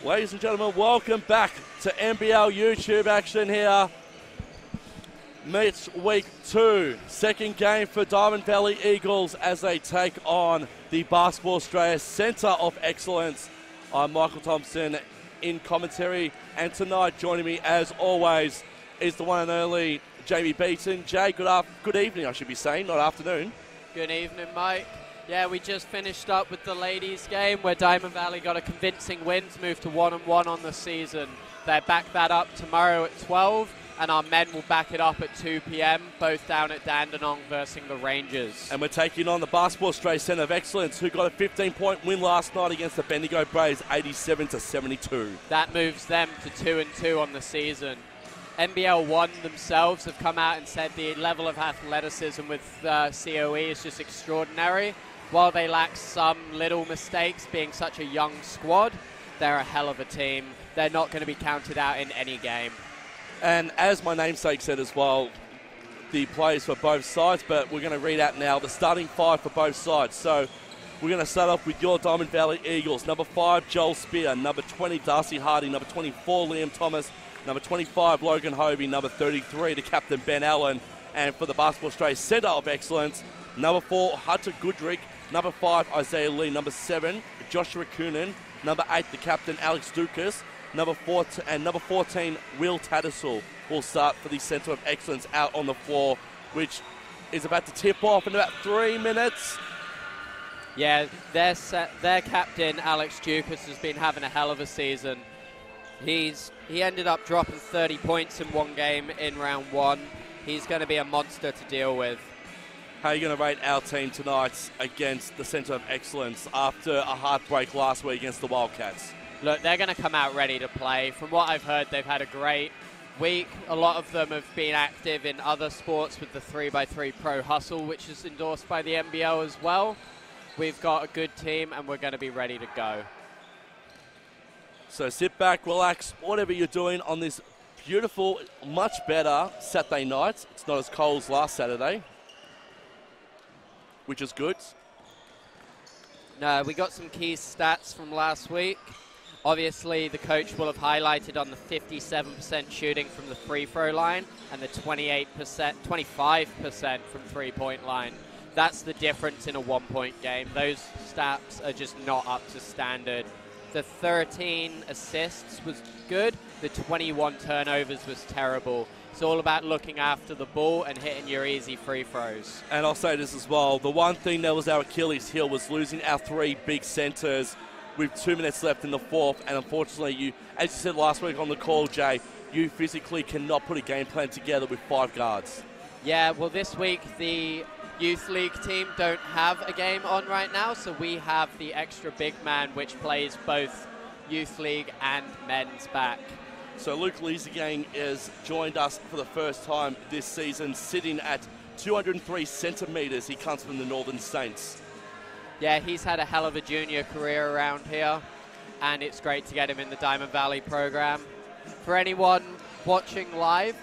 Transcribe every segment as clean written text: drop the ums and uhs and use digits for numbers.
Ladies and gentlemen, welcome back to NBL YouTube action here. Meets week 2, second game for Diamond Valley Eagles as they take on the Basketball Australia Centre of Excellence. I'm Michael Thompson in commentary, and tonight joining me as always is the one and only Jamie Beaton. Jay, good evening I should be saying, not afternoon. Good evening, Mike. Yeah, we just finished up with the ladies' game where Diamond Valley got a convincing win to move to 1-1 on the season. They'll back that up tomorrow at 12, and our men will back it up at 2 p.m, both down at Dandenong versus the Rangers. And we're taking on the Basketball Australia Centre of Excellence, who got a 15-point win last night against the Bendigo Braves, 87-72. That moves them to 2-2 on the season. NBL1 themselves have come out and said the level of athleticism with CoE is just extraordinary. While they lack some little mistakes, being such a young squad, they're a hell of a team. They're not going to be counted out in any game. And as my namesake said as well, the players for both sides, but we're going to read out now the starting 5 for both sides. So we're going to start off with your Diamond Valley Eagles. Number 5, Joel Spear. Number 20, Darcy Hardy. Number 24, Liam Thomas. Number 25, Logan Hovey. Number 33, the captain, Ben Allen. And for the Basketball Australia Centre of Excellence, number 4, Hunter Goodrick. Number 5, Isaiah Lee. Number 7, Joshua Coonan. Number 8, the captain, Alex Dukas. Number 14, Will Tattersall will start for the Centre of Excellence out on the floor, which is about to tip off in about 3 minutes. Yeah, their captain, Alex Dukas, has been having a hell of a season. He ended up dropping 30 points in one game in round 1. He's going to be a monster to deal with. How are you going to rate our team tonight against the Centre of Excellence after a heartbreak last week against the Wildcats? Look, they're going to come out ready to play. From what I've heard, they've had a great week. A lot of them have been active in other sports with the 3x3 Pro Hustle, which is endorsed by the NBL as well. We've got a good team, and we're going to be ready to go. So sit back, relax, whatever you're doing on this beautiful, much better Saturday night. It's not as cold as last Saturday, which is good. No, we got some key stats from last week. Obviously, the coach will have highlighted on the 57% shooting from the free throw line and the 25% from three-point line. That's the difference in a one-point game. Those stats are just not up to standard. The 13 assists was good. The 21 turnovers was terrible. It's all about looking after the ball and hitting your easy free throws. And I'll say this as well. The one thing that was our Achilles heel was losing our 3 big centres with 2 minutes left in the fourth. And unfortunately, you, as you said last week on the call, Jay, you physically cannot put a game plan together with 5 guards. Yeah, well, this week the Youth League team don't have a game on right now, so we have the extra big man, which plays both Youth League and men's back. So Luke Leesegang has joined us for the first time this season, sitting at 203 centimetres. He comes from the Northern Saints. Yeah, he's had a hell of a junior career around here, and it's great to get him in the Diamond Valley program. For anyone watching live,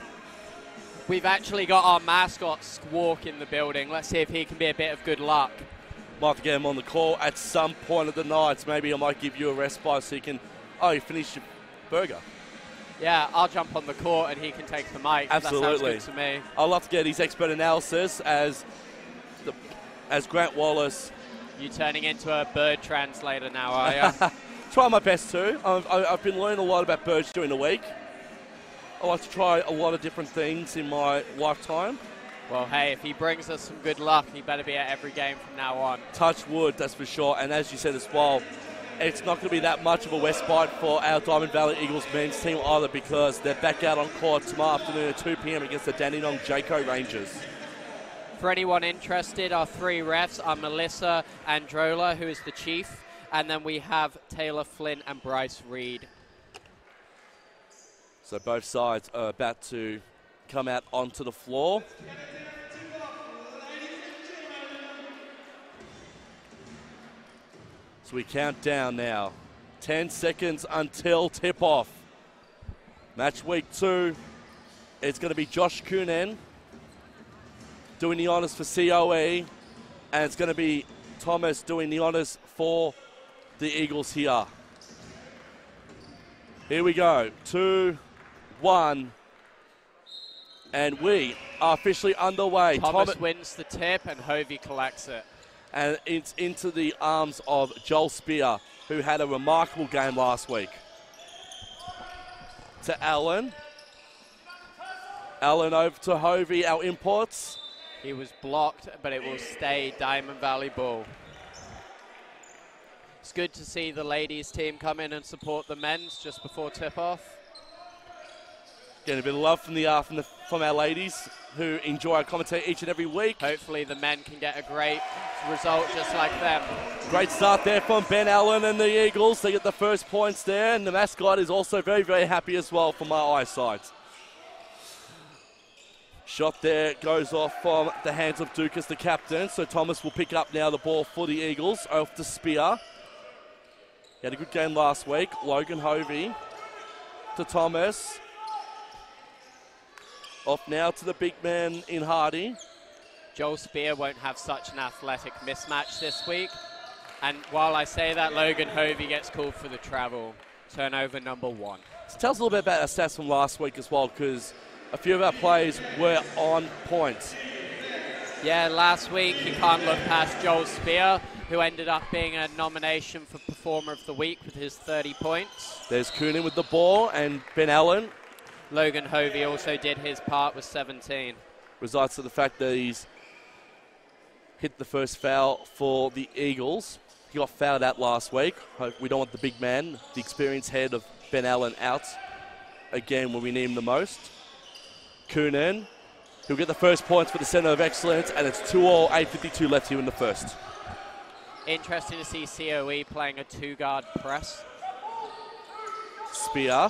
we've actually got our mascot Squawk in the building. Let's see if he can be a bit of good luck. Might have to get him on the call at some point of the night. Maybe I might give you a respite so you can, you finished your burger. Yeah, I'll jump on the court and he can take the mic. Absolutely. That sounds good to me. I'd love to get his expert analysis as Grant Wallace. You turning into a bird translator now, are you? Try my best too. I've been learning a lot about birds during the week. I like to try a lot of different things in my lifetime. Well, hey, if he brings us some good luck, he better be at every game from now on. Touch wood, that's for sure. And as you said as well, it's not going to be that much of a respite for our Diamond Valley Eagles men's team either, because they're back out on court tomorrow afternoon at 2 p.m. against the Dandenong Jayco Rangers. For anyone interested, our 3 refs are Melissa Androla, who is the chief, and then we have Taylor Flynn and Bryce Reed. So both sides are about to come out onto the floor. So we count down now. 10 seconds until tip-off. Match week 2. It's going to be Josh Coonan doing the honours for CoE, and it's going to be Thomas doing the honours for the Eagles here. Here we go. 2, 1. And we are officially underway. Thomas wins the tip and Hovey collects it. And it's into the arms of Joel Spear, who had a remarkable game last week. To Allen. Allen over to Hovey, our imports. He was blocked, but it will stay Diamond Valley ball. It's good to see the ladies team come in and support the men's just before tip-off. Getting a bit of love from our ladies who enjoy our commentary each and every week. Hopefully the men can get a great result just like them. Great start there from Ben Allen and the Eagles. They get the first points there, and the mascot is also very, very happy as well from my eyesight. Shot there goes off from the hands of Dukas, the captain. So Thomas will pick up now the ball for the Eagles. Off to Spear. He had a good game last week. Logan Hovey to Thomas. Off now to the big man in Hardy. Joel Spear won't have such an athletic mismatch this week. And while I say that, Logan Hovey gets called for the travel. Turnover number 1. So tell us a little bit about our stats from last week as well, because a few of our players were on point. Yeah, last week you can't look past Joel Spear, who ended up being a nomination for Performer of the Week with his 30 points. There's Coonan with the ball and Ben Allen. Logan Hovey also did his part with 17. Results to the fact that he's hit the first foul for the Eagles. He got fouled out last week. We don't want the big man, the experienced head of Ben Allen, out again when we need him the most. Coonan, he'll get the first points for the Centre of Excellence, and it's 2-all, 8:52 left here in the first. Interesting to see CoE playing a 2-guard press. Spear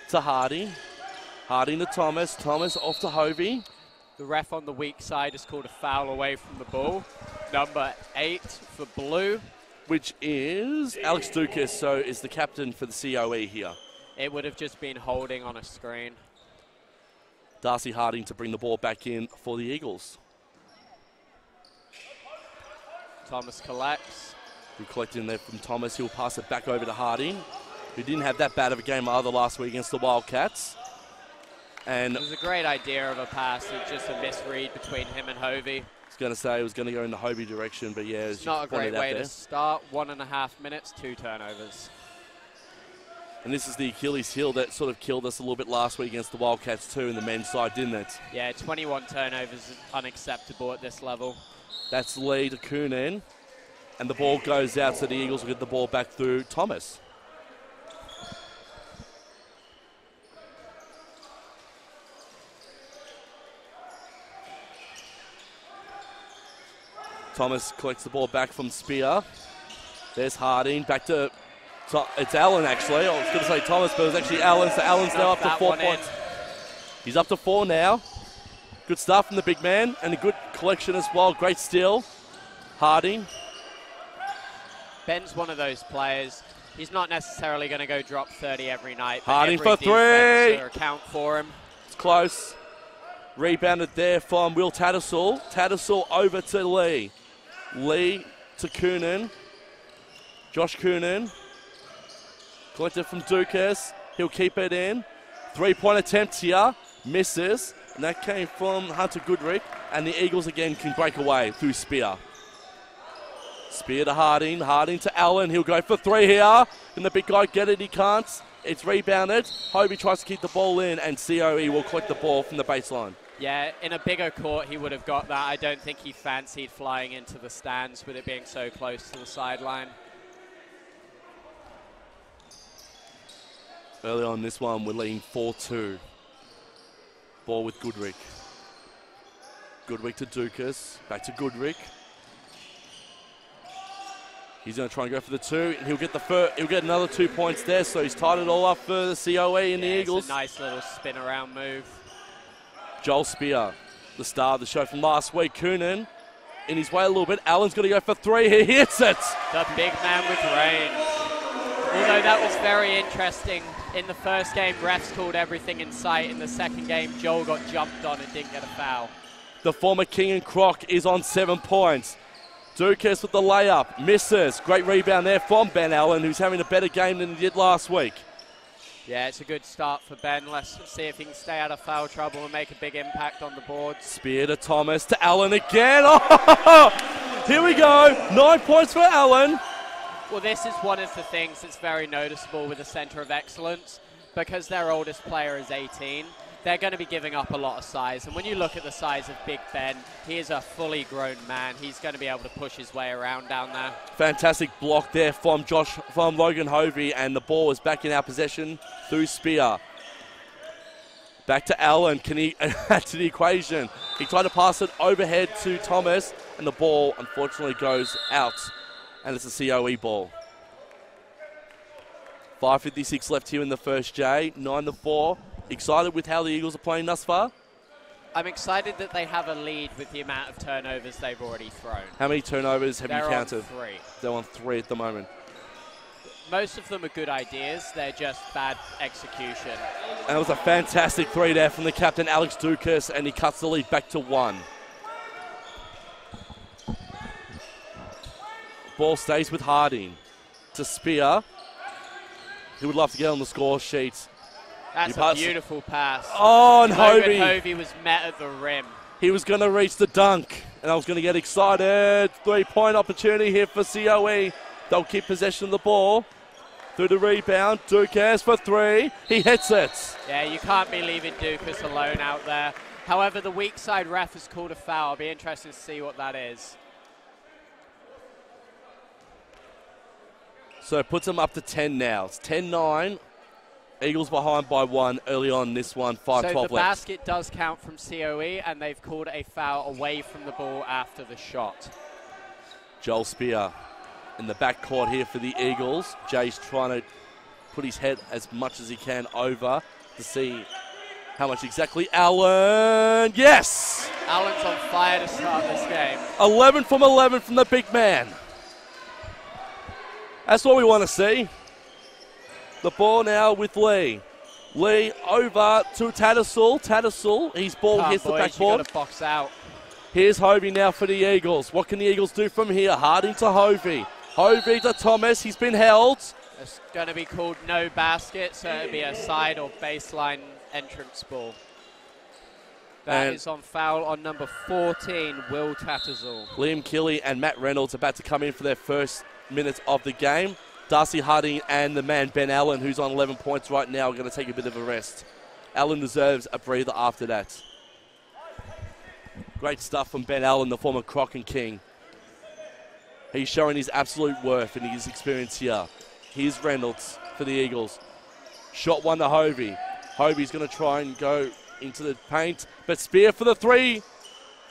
to Hardy. Hardy to Thomas. Thomas off to Hovey. The ref on the weak side has called a foul away from the ball. Number 8 for blue. Which is Alex Dukas, so is the captain for the CoE here. It would have just been holding on a screen. Darcy Harding to bring the ball back in for the Eagles. Thomas collects. Good collecting there from Thomas. He'll pass it back over to Harding, who didn't have that bad of a game either last week against the Wildcats. And it was a great idea of a pass. It's just a misread between him and Hovey. I was going to say it was going to go in the Hovey direction, but yeah. It's not a great way to start. 1.5 minutes, 2 turnovers. And this is the Achilles heel that sort of killed us a little bit last week against the Wildcats too in the men's side, didn't it? Yeah, 21 turnovers is unacceptable at this level. That's Lee to Coonan. And the ball goes out, so the Eagles will get the ball back through Thomas. Thomas collects the ball back from Spear. There's Harding. Back to... It's Allen, actually. I was going to say Thomas, but it was actually Allen. So Allen's now up to 4 points. He's up to 4 now. Good stuff from the big man. And a good collection as well. Great steal. Harding. Ben's one of those players. He's not necessarily going to go drop 30 every night. Harding for 3. Account for him. It's close. Rebounded there from Will Tattersall. Tattersall over to Lee. Lee to Coonan. Josh Coonan. Collected from Dukas. He'll keep it in. 3-point attempt here. Misses. And that came from Hunter Goodrick. And the Eagles again can break away through Spear. Spear to Harding. Harding to Allen. He'll go for 3 here. Can the big guy get it? He can't. It's rebounded. Hovey tries to keep the ball in. And CoE will collect the ball from the baseline. Yeah, in a bigger court he would have got that. I don't think he fancied flying into the stands with it being so close to the sideline. Early on this one, we're leading 4-2. Ball with Goodrick. Goodrick to Dukas. Back to Goodrick. He's going to try and go for the 2. And he'll get another 2 points there. So he's tied it all up for the CoE and the Eagles. It's a nice little spin around move. Joel Spear, the star of the show from last week. Coonan in his way a little bit. Allen's going to go for 3. He hits it. The big man with range. Although that was very interesting. In the first game, refs called everything in sight. In the second game, Joel got jumped on and didn't get a foul. The former King and Croc is on 7 points. Dukas with the layup. Misses. Great rebound there from Ben Allen, who's having a better game than he did last week. Yeah, it's a good start for Ben. Let's see if he can stay out of foul trouble and make a big impact on the boards. Spear to Thomas, to Allen again. Oh, here we go. 9 points for Allen. Well, this is one of the things that's very noticeable with the Centre of Excellence. Because their oldest player is 18, they're going to be giving up a lot of size. And when you look at the size of Big Ben, he is a fully grown man. He's going to be able to push his way around down there. Fantastic block there from Logan Hovey, and the ball is back in our possession through Spear. Back to Allen. Can he add to the equation? He tried to pass it overhead to Thomas, and the ball unfortunately goes out, and it's a CoE ball. 5:56 left here in the first, Jay. 9-4. Excited with how the Eagles are playing thus far? I'm excited that they have a lead with the amount of turnovers they've already thrown. How many turnovers have you counted? On 3. They're on 3 at the moment. Most of them are good ideas. They're just bad execution. And it was a fantastic 3 there from the captain, Alex Dukas, and he cuts the lead back to 1. Ball stays with Harding. To Spear. He would love to get on the score sheet. That's a beautiful pass. Oh, and Logan Hovey was met at the rim. He was going to reach the dunk, and I was going to get excited. 3-point opportunity here for CoE. They'll keep possession of the ball. Through the rebound, Dukas for 3. He hits it. Yeah, you can't be leaving Dukas alone out there. However, the weak side ref has called a foul. I'll be interested to see what that is. So it puts them up to 10 now. It's 10-9. Eagles behind by 1 early on this one. 5-12 left. So the basket does count from CoE, and they've called a foul away from the ball after the shot. Joel Spear in the backcourt here for the Eagles. Jay's trying to put his head as much as he can over to see how much exactly. Allen, yes! Allen's on fire to start this game. 11 from 11 from the big man. That's what we want to see. The ball now with Lee. Lee over to Tattersall. Tattersall, his ball hits the backboard. Got a box out. Here's Hovey now for the Eagles. What can the Eagles do from here? Harding to Hovey. Hovey to Thomas. He's been held. It's going to be called no basket, so it'll be a side or baseline entrance ball. That is on foul on number 14, Will Tattersall. Liam Kelly and Matt Reynolds about to come in for their first minutes of the game. Darcy Harding and the man Ben Allen, who's on 11 points right now, are going to take a bit of a rest. Allen deserves a breather after that. Great stuff from Ben Allen, the former Croc and King. He's showing his absolute worth and his experience here. Here's Reynolds for the Eagles. Shot 1 to Hovey. Hovey's going to try and go into the paint, but Spear for the 3.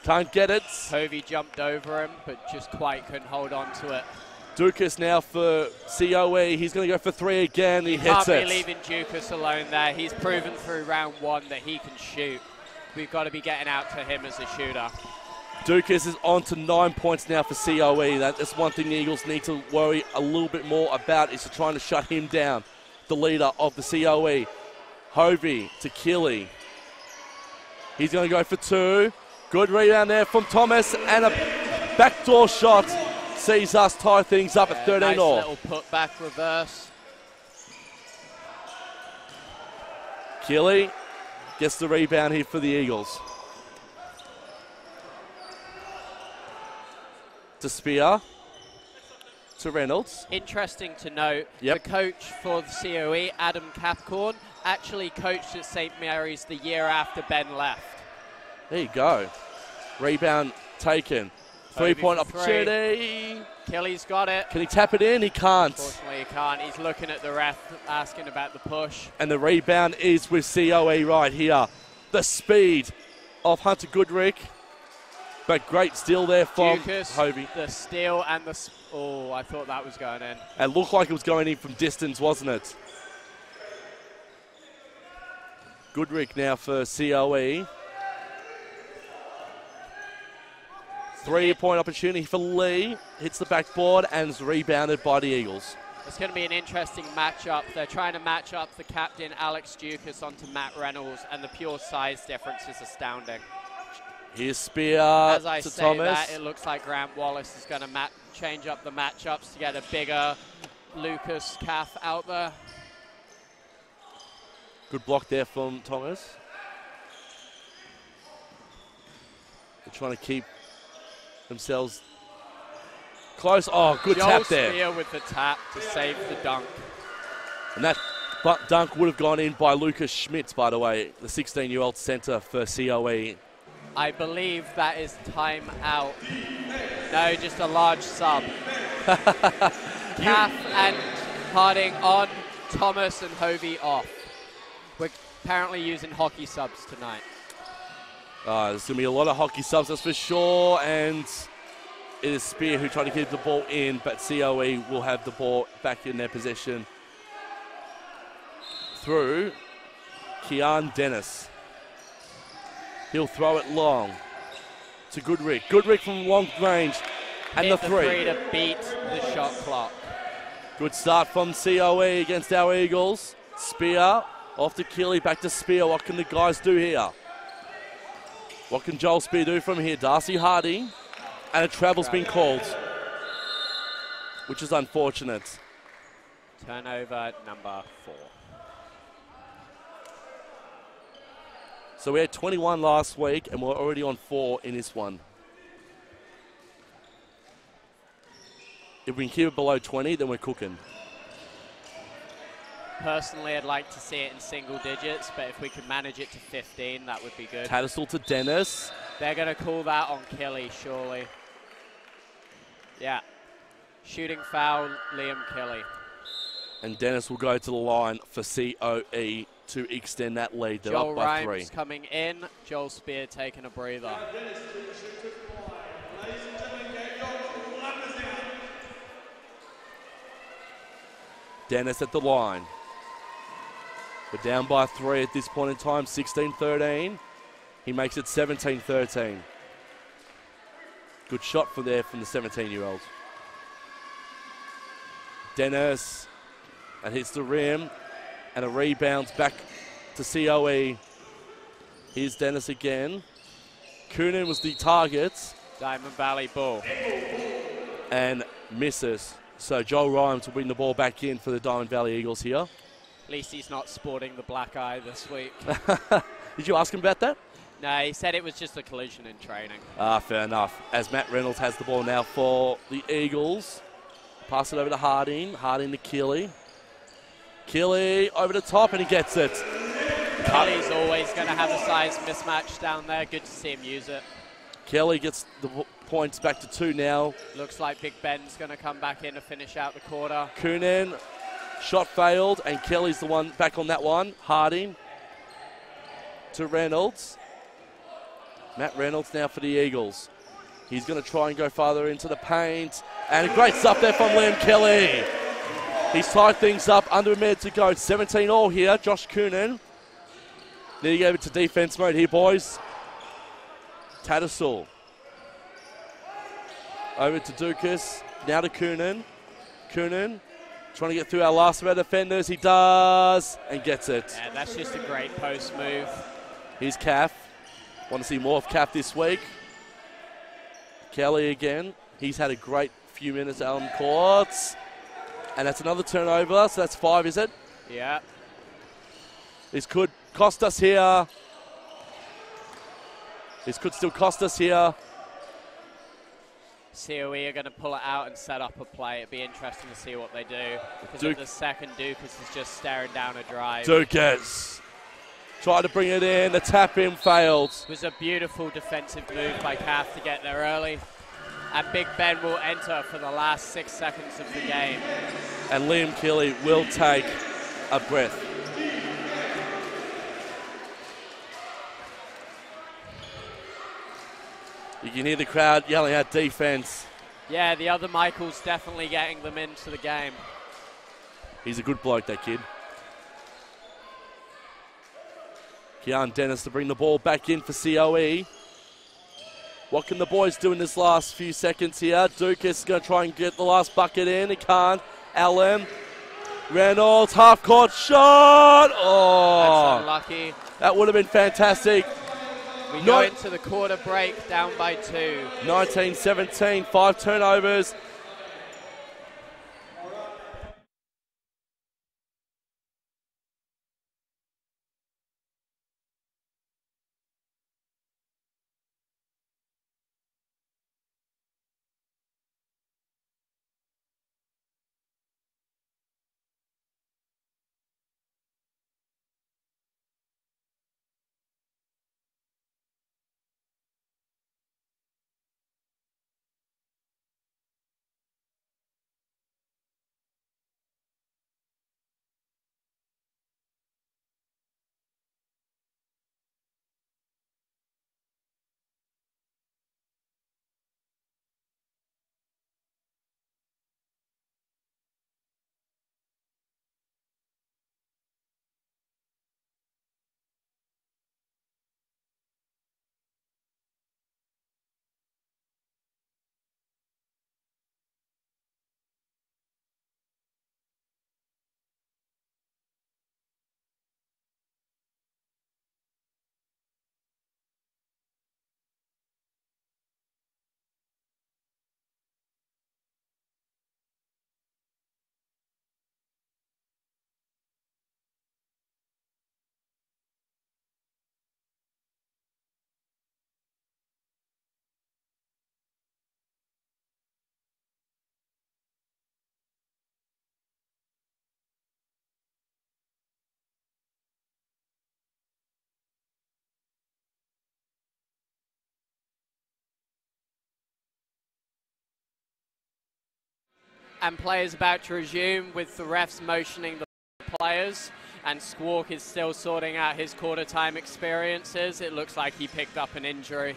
Can't get it. Hovey jumped over him, but just quite couldn't hold on to it. Dukas now for CoE. He's going to go for 3 again. He hits it. Can't be leaving Dukas alone there. He's proven through round 1 that he can shoot. We've got to be getting out to him as a shooter. Dukas is on to 9 points now for CoE. That's one thing the Eagles need to worry a little bit more about, is to trying to shut him down, the leader of the CoE. Hovey to Keeley. He's going to go for 2. Good rebound there from Thomas, and a backdoor shot sees us tie things up at 13 nice all. Little put back reverse. Keeley gets the rebound here for the Eagles. To Spear. To Reynolds. Interesting to note, the coach for the CoE, Adam Capricorn, actually coached at St. Mary's the year after Ben left. There you go. Rebound taken. 3-point opportunity. Kelly's got it. Can he tap it in? He can't. Unfortunately, he can't. He's looking at the ref, asking about the push. And the rebound is with CoE right here. The speed of Hunter Goodrick. But great steal there from Hovey. The steal and the... Oh, I thought that was going in. It looked like it was going in from distance, wasn't it? Goodrick now for CoE. 3-point opportunity for Lee. Hits the backboard and is rebounded by the Eagles. It's going to be an interesting matchup. They're trying to match up the captain, Alex Dukas, onto Matt Reynolds, and the pure size difference is astounding. Here's Spear As I to say Thomas. that, it looks like Grant Wallace is going to change up the matchups to get a bigger Lucas Caff out there. Good block there from Thomas. They're trying to keep themselves close. Oh, good tap there. Joel Spear with the tap to save the dunk. And that dunk would have gone in by Lucas Schmitz, by the way, the 16-year-old centre for CoE. I believe that is time out. No, just a large sub. Caff and Harding on, Thomas and Hovey off. We're apparently using hockey subs tonight. There's going to be a lot of hockey subs, that's for sure. And it is Spear who tried to keep the ball in, but CoE will have the ball back in their possession through Kean Dennis. He'll throw it long to Goodrick. Goodrick from long range. And hit the three to beat the shot clock. Good start from CoE against our Eagles. Spear off to Keeley, back to Spear. What can the guys do here? What can Joel Spear do from here? Darcy Harding. And a travel's been called, which is unfortunate. Turnover number 4. So we had 21 last week, and we're already on 4 in this one. If we can keep it below 20, then we're cooking. Personally, I'd like to see it in single digits, but if we could manage it to 15, that would be good. Tattersall to Dennis. They're going to call that on Kelly, surely. Yeah. Shooting foul, Liam Kelly. And Dennis will go to the line for CoE to extend that lead. They're up by 3. Rhymes coming in. Joel Spear taking a breather. Dennis at the line. We're down by 3 at this point in time, 16-13. He makes it 17-13. Good shot from there from the 17-year-old. Dennis, and hits the rim, and a rebound back to CoE. Here's Dennis again. Coonan was the target. Diamond Valley Bull. And misses. So Joel Rhymes will bring the ball back in for the Diamond Valley Eagles here. At least he's not sporting the black eye this week. Did you ask him about that? No, he said it was just a collision in training. Fair enough. As Matt Reynolds has the ball now for the Eagles. Pass it over to Harding. Harding to Keeley. Keeley over the top, and he gets it. Kelly's always going to have a size mismatch down there. Good to see him use it. Kelly gets the points back to 2 now. Looks like Big Ben's going to come back in to finish out the quarter. Coonan, shot failed, and Kelly's the one back on that one. Harding to Reynolds. Matt Reynolds now for the Eagles. He's going to try and go farther into the paint. And a great stuff there from Liam Kelly. He's tied things up, under a minute to go. 17 all here, Josh Coonan. Then he gave it to defense mode here, boys. Tattersall. Over to Dukas. Now to Coonan. Coonan trying to get through our last of our defenders. He does, and gets it. Yeah, that's just a great post move. Here's Caff. Want to see more of Caff this week. Kelly again. He's had a great few minutes out on the courts. And that's another turnover, so that's 5, is it? Yeah. This could cost us here. This could still cost us here. CoE are going to pull it out and set up a play. It'd be interesting to see what they do. Because of the second, Dukas is just staring down a drive. Dukas tried to bring it in. The tap in failed. It was a beautiful defensive move by Caff to get there early. And Big Ben will enter for the last 6 seconds of the game. And Liam Kelly will take a breath. You can hear the crowd yelling out defense. Yeah, the other Michael's definitely getting them into the game. He's a good bloke, that kid. Kean Dennis to bring the ball back in for CoE. What can the boys do in this last few seconds here? Dukas is going to try and get the last bucket in. He can't. Allen. Reynolds, half-court shot. Oh, that's unlucky. That would have been fantastic. We go into the quarter break, down by 2. 19-17, 5 turnovers. And play is about to resume with the refs motioning the players, and Squawk is still sorting out his quarter time experiences. It looks like he picked up an injury.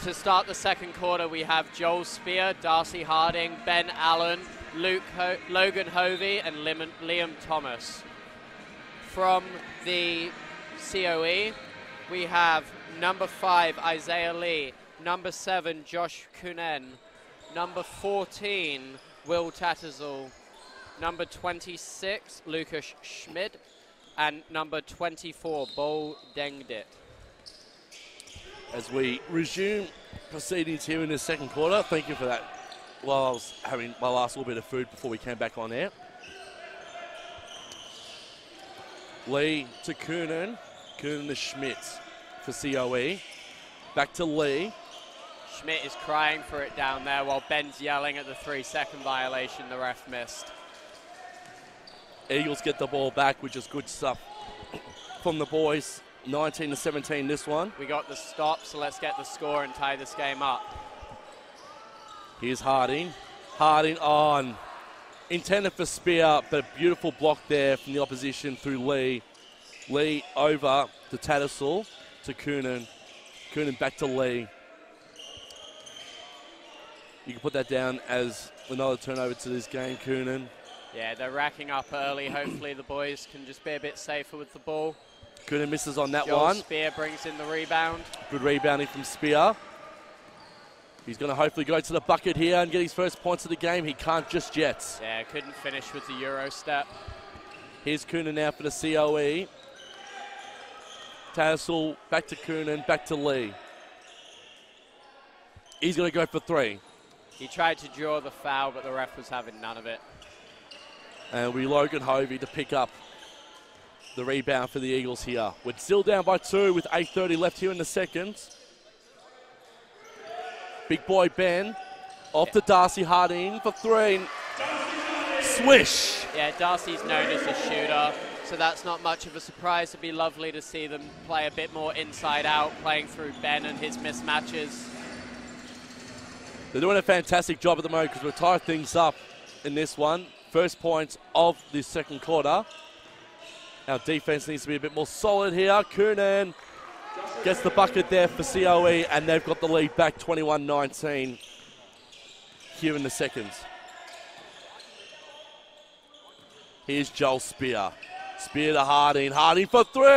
To start the second quarter, we have Joel Spear, Darcy Harding, Ben Allen, Logan Hovey, and Liam Thomas. From the CoE, we have number 5, Isaiah Lee, number 7, Josh Kunen, number 14, Will Tattersall, number 26, Lucas Schmid, and number 24, Bol Dengdit. As we resume proceedings here in the second quarter, thank you for that. While I was having my last little bit of food before we came back on air. Lee to Kunen, Kunen to Schmidt for CoE. Back to Lee. Schmidt is crying for it down there while Ben's yelling at the 3-second violation the ref missed. Eagles get the ball back, which is good stuff from the boys. 19-17 this one. We got the stop, so let's get the score and tie this game up. Here's Harding. Harding on. Intended for Spear, but a beautiful block there from the opposition through Lee. Lee over to Tattersall, to Kunen. Kunen back to Lee. You can put that down as another turnover to this game, Kunen. Yeah, they're racking up early. Hopefully the boys can just be a bit safer with the ball. Kunen misses on that Joel one. Spear brings in the rebound. Good rebounding from Spear. He's going to hopefully go to the bucket here and get his first points of the game. He can't just yet. Yeah, couldn't finish with the Euro step. Here's Kunen now for the CoE. Tattersall back to Kunen, back to Lee. He's going to go for 3. He tried to draw the foul, but the ref was having none of it. And we Logan Hovey to pick up the rebound for the Eagles here. We're still down by 2 with 8:30 left here in the second. Big boy Ben off to Darcy Harding for 3. Swish! Yeah, Darcy's known as a shooter, so that's not much of a surprise. It'd be lovely to see them play a bit more inside out, playing through Ben and his mismatches. They're doing a fantastic job at the moment because we've tied things up in this one. First points of this second quarter. Our defense needs to be a bit more solid here. Kunen gets the bucket there for CoE, and they've got the lead back 21-19 here in the second. Here's Joel Spear. Spear to Harding. Harding for 3! He's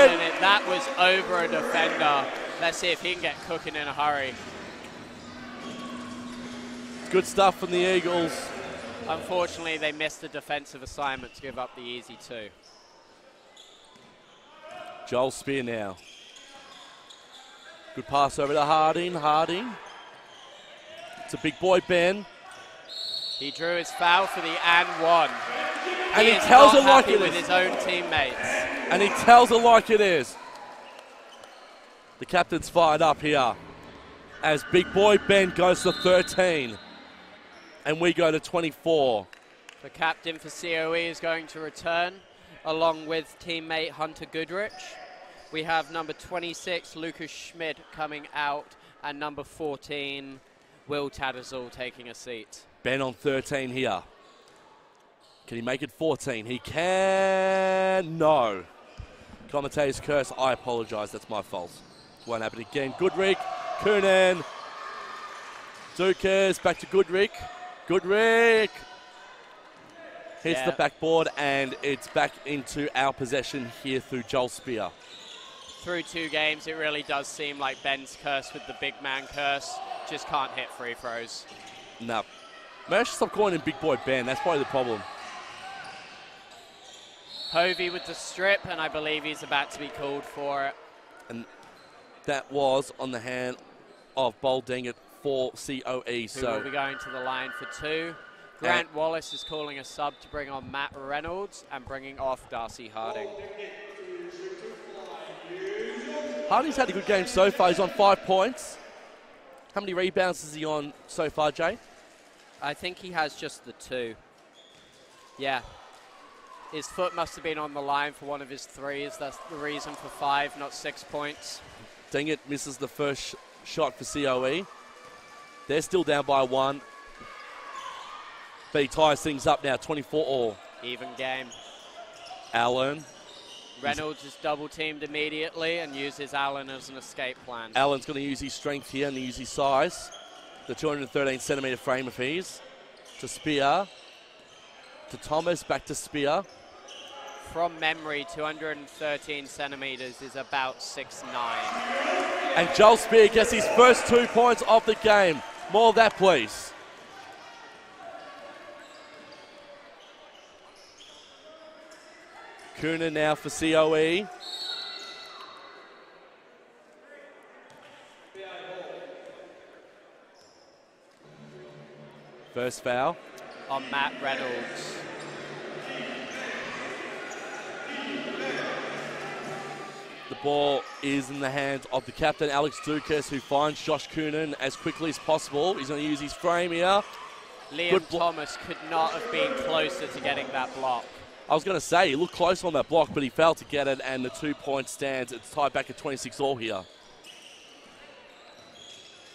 feeling it. That was over a defender. Let's see if he can get cooking in a hurry. Good stuff from the Eagles. Unfortunately, they missed the defensive assignment to give up the easy 2. Joel Spear now. Good pass over to Harding. Harding. It's a big boy, Ben. He drew his foul for the and 1. And he is tells not it like happy it with is. his own teammates. And he tells it like it is. The captain's fired up here as big boy Ben goes to 13. And we go to 24. The captain for CoE is going to return, along with teammate Hunter Goodrich. We have number 26, Lucas Schmid, coming out, and number 14, Will Tattersall, taking a seat. Ben on 13 here. Can he make it 14? He can. No. Commentator's curse. I apologise. That's my fault. Won't happen again. Goodrich. Kunen. Dukas. Back to Goodrich. Goodrich hits the backboard, and it's back into our possession here through Joel Spear. Through 2 games, it really does seem like Ben's curse with the big man curse. Just can't hit free throws. No. Maybe I should stop calling him Big Boy Ben. That's probably the problem. Hovey with the strip, and I believe he's about to be called for it. And that was on the hand of Bol Dengdit for CoE. Who will be going to the line for 2. Grant Wallace is calling a sub to bring on Matt Reynolds and bringing off Darcy Harding. Harding's had a good game so far. He's on 5 points. How many rebounds is he on so far, Jay? I think he has just the 2. Yeah. His foot must have been on the line for one of his 3s. That's the reason for 5, not 6 points. Dang it, misses the first shot for CoE. They're still down by 1. But he ties things up now, 24-all. Even game. Allen. Reynolds is double-teamed immediately and uses Allen as an escape plan. Allen's going to use his strength here and use his size. The 213-centimetre frame of his. To Spear. To Thomas, back to Spear. From memory, 213 centimetres is about 6'9". And Joel Spear gets his first 2 points of the game. More of that, please. Kuna now for CoE. First foul. On Matt Reynolds. The ball is in the hands of the captain, Alex Dukas, who finds Josh Coonan as quickly as possible. He's going to use his frame here. Liam Thomas could not have been closer to getting that block. I was going to say, he looked close on that block, but he failed to get it, and the 2-point stands. It's tied back at 26-all here.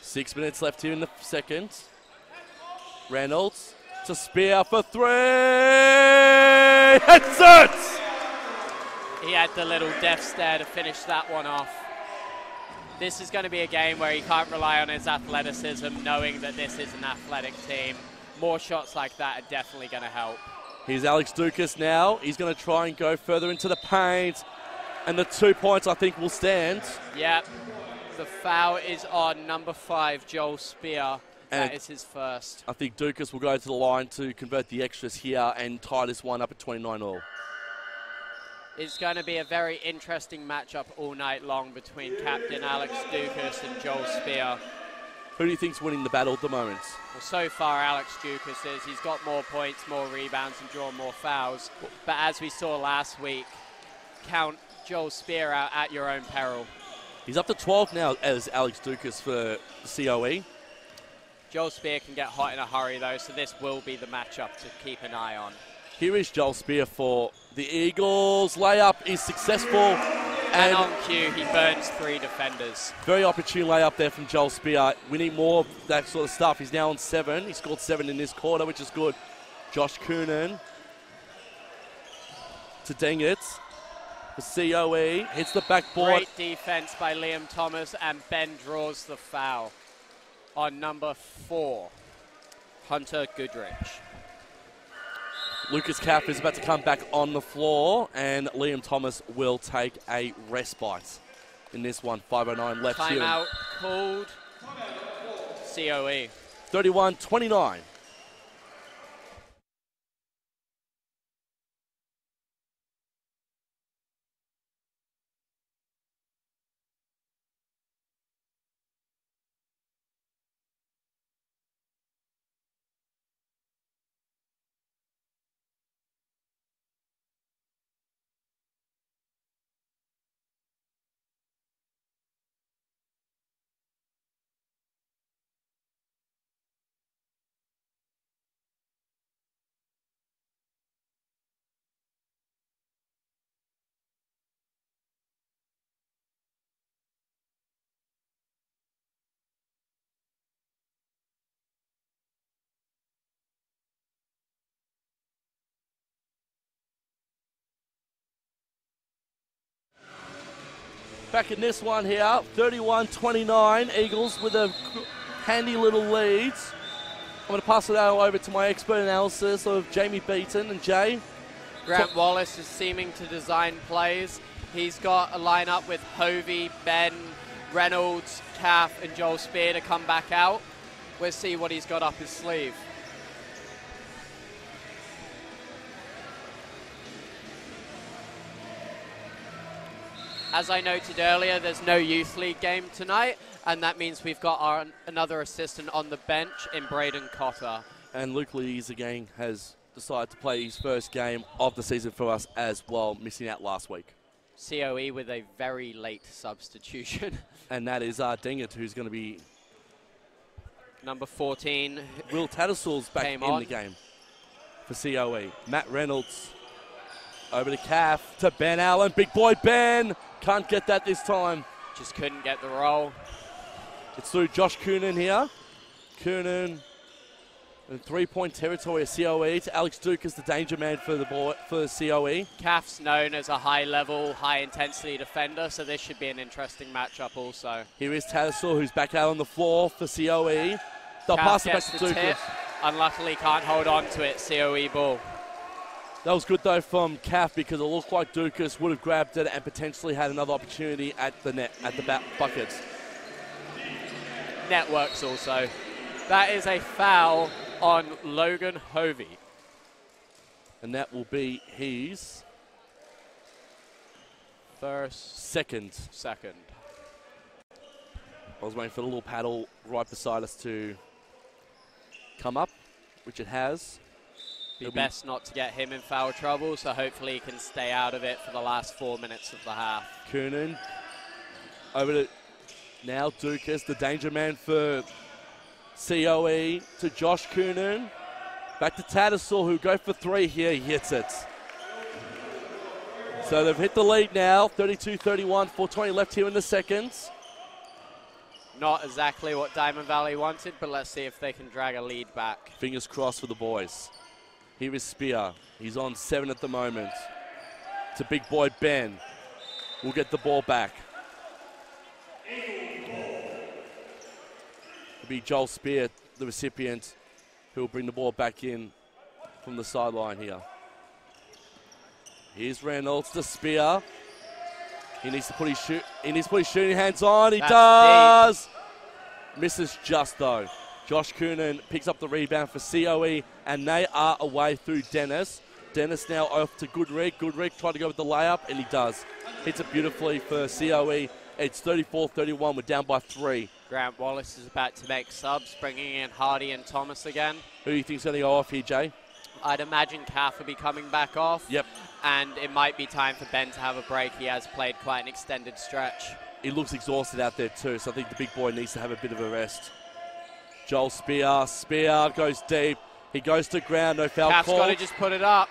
6 minutes left here in the second. Reynolds to Spear for 3. Hits it! He had the little death stare to finish that one off. This is going to be a game where he can't rely on his athleticism, knowing that this is an athletic team. More shots like that are definitely going to help. Here's Alex Dukas now. He's going to try and go further into the paint. And the 2 points, I think, will stand. Yep. The foul is on number 5, Joel Spear. That is his first. I think Dukas will go to the line to convert the extras here and tie this one up at 29-all. It's going to be a very interesting matchup all night long between Captain Alex Dukas and Joel Spear. Who do you think's winning the battle at the moment? Well, so far, Alex Dukas is. He's got more points, more rebounds, and drawn more fouls. But as we saw last week, count Joel Spear out at your own peril. He's up to 12 now as Alex Dukas for CoE. Joel Spear can get hot in a hurry, though, so this will be the matchup to keep an eye on. Here is Joel Spear for the Eagles. Layup is successful. And on cue, he burns 3 defenders. Very opportune layup there from Joel Spear. We need more of that sort of stuff. He's now on 7. He scored 7 in this quarter, which is good. Josh Coonan to ding it. The CoE hits the backboard. Great defense by Liam Thomas, and Ben draws the foul on number 4, Hunter Goodrich. Lucas Caff is about to come back on the floor, and Liam Thomas will take a respite in this one. 5:09 left here. Timeout called. CoE. 31-29. Back in this one here, 31-29, Eagles with a handy little lead. I'm going to pass it over to my expert analysis of Jamie Beaton and Jay. Grant Wallace is seeming to design plays. He's got a lineup with Hovey, Ben, Reynolds, Caff, and Joel Spear to come back out. We'll see what he's got up his sleeve. As I noted earlier, there's no Youth League game tonight, and that means we've got another assistant on the bench in Braden Cotter. And Luke Lees again has decided to play his first game of the season for us as well, missing out last week. CoE with a very late substitution. And that is Dingert, who's going to be... Number 14. Will Tattersalls back in the game for CoE. Matt Reynolds over to Caff, to Ben Allen. Big boy Ben. Can't get that this time. Just couldn't get the roll. It's through Josh Coonan here. Coonan in 3-point territory of CoE to Alex Dukas, the danger man for the CoE. CAF's known as a high-level, high-intensity defender, so this should be an interesting matchup also. Here is Tattersall, who's back out on the floor for CoE. They'll pass it back to Dukas. Unluckily can't hold on to it, CoE ball. That was good though from CAF because it looked like Dukas would have grabbed it and potentially had another opportunity at the net, at the buckets. Networks also. That is a foul on Logan Hovey. And that will be his second. I was waiting for the little paddle right beside us to come up, which it has. Be best not to get him in foul trouble, so hopefully he can stay out of it for the last 4 minutes of the half. Coonan over to now Dukas, the danger man for CoE, to Josh Coonan. Back to Tattersall, who go for three here. He hits it. So they've hit the lead now, 32-31, 4:20 left here in the seconds. Not exactly what Diamond Valley wanted, but let's see if they can drag a lead back. Fingers crossed for the boys. Here is Spear. He's on 7 at the moment. To big boy Ben. We'll get the ball back. It'll be Joel Spear, the recipient, who will bring the ball back in from the sideline here. Here's Reynolds to Spear. He needs to put his shooting hands on. He does. Deep. Misses just though. Josh Coonan picks up the rebound for CoE, and they are away through Dennis. Dennis now off to Goodrick. Goodrick tried to go with the layup, and he does. Hits it beautifully for CoE. It's 34-31. We're down by 3. Grant Wallace is about to make subs, bringing in Hardy and Thomas again. Who do you think's going to go off here, Jay? I'd imagine CAF will be coming back off. Yep. And it might be time for Ben to have a break. He has played quite an extended stretch. He looks exhausted out there too, so I think the big boy needs to have a bit of a rest. Joel Spear. Spear goes deep. He goes to ground. No foul CAF's call. got to just put it up.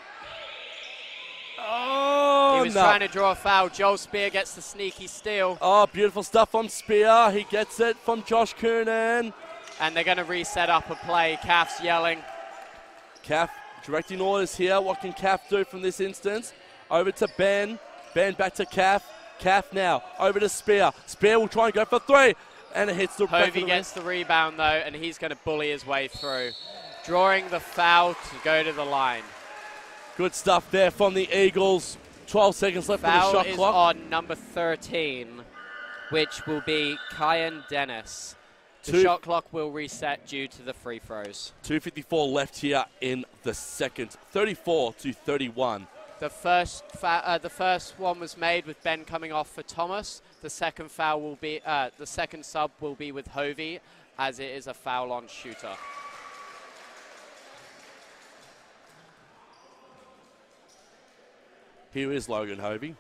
Oh, he was trying to draw a foul. Joel Spear gets the sneaky steal. Oh, beautiful stuff on Spear. He gets it from Josh Coonan. And they're going to reset up a play. CAF's yelling. CAF directing orders here. What can CAF do from this instance? Over to Ben. Ben back to CAF. CAF now. Over to Spear. Spear will try and go for 3. And it hits the back. Hovey gets the rebound, though, and he's going to bully his way through. Drawing the foul to go to the line. Good stuff there from the Eagles. 12 seconds left on the shot clock. Foul is on number 13, which will be Kyan Dennis. The shot clock will reset due to the free throws. 2:54 left here in the second. 34-31. The first one was made with Ben coming off for Thomas. The second foul will be the second sub will be with Hovey, as it is a foul on shooter. Here is Logan Hovey.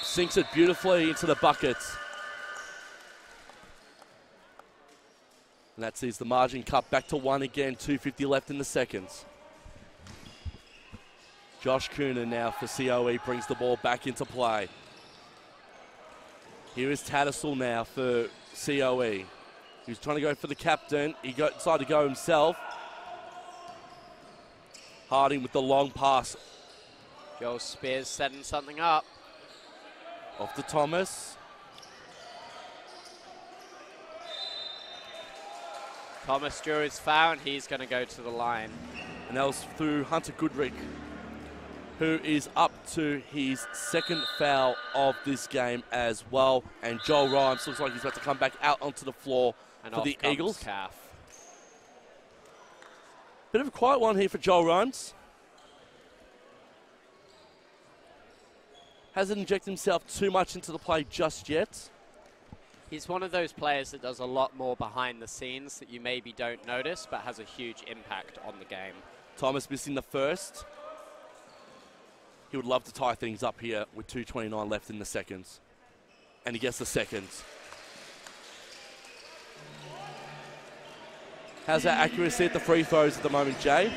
Sinks it beautifully into the buckets. And that sees the margin cut back to 1 again. 2:50 left in the seconds. Josh Coonan now for CoE brings the ball back into play. Here is Tattersall now for CoE. He's trying to go for the captain. He decided to go himself. Harding with the long pass. Joel Spears setting something up. Off to Thomas. Thomas drew his foul, and he's going to go to the line. And that was through Hunter Goodrick, who is up to his second foul of this game as well. And Joel Rhymes looks like he's about to come back out onto the floor and for the Eagles. CAF. Bit of a quiet one here for Joel Rhymes. Hasn't injected himself too much into the play just yet. He's one of those players that does a lot more behind the scenes that you maybe don't notice, but has a huge impact on the game. Thomas missing the first. He would love to tie things up here with 2:29 left in the seconds. And he gets the seconds. How's that accuracy at the free throws at the moment, Jay?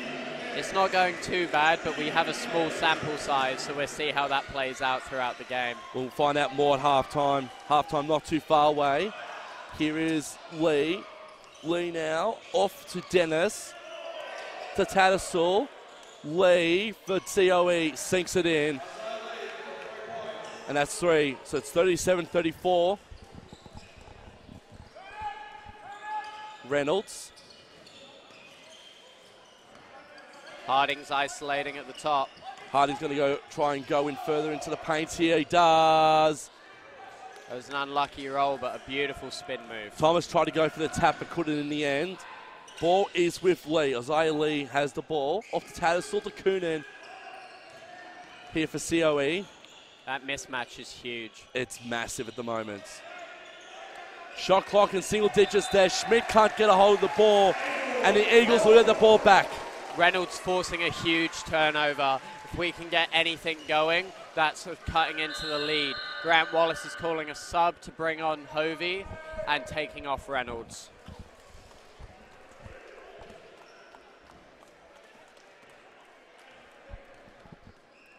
It's not going too bad, but we have a small sample size, so we'll see how that plays out throughout the game. We'll find out more at halftime. Halftime not too far away. Here is Lee. Lee now off to Dennis. To Tattersall. Lee for CoE sinks it in. And that's 3. So it's 37-34. Reynolds. Harding's isolating at the top. Harding's going to try and go in further into the paint here. He does. It was an unlucky roll, but a beautiful spin move. Thomas tried to go for the tap, but couldn't in the end. Ball is with Lee. Isaiah Lee has the ball. Off to Tattersall to Coonan. Here for CoE. That mismatch is huge. It's massive at the moment. Shot clock in single digits there. Schmidt can't get a hold of the ball, and the Eagles will get the ball back. Reynolds forcing a huge turnover. If we can get anything going, that's sort of cutting into the lead. Grant Wallace is calling a sub to bring on Hovey and taking off Reynolds.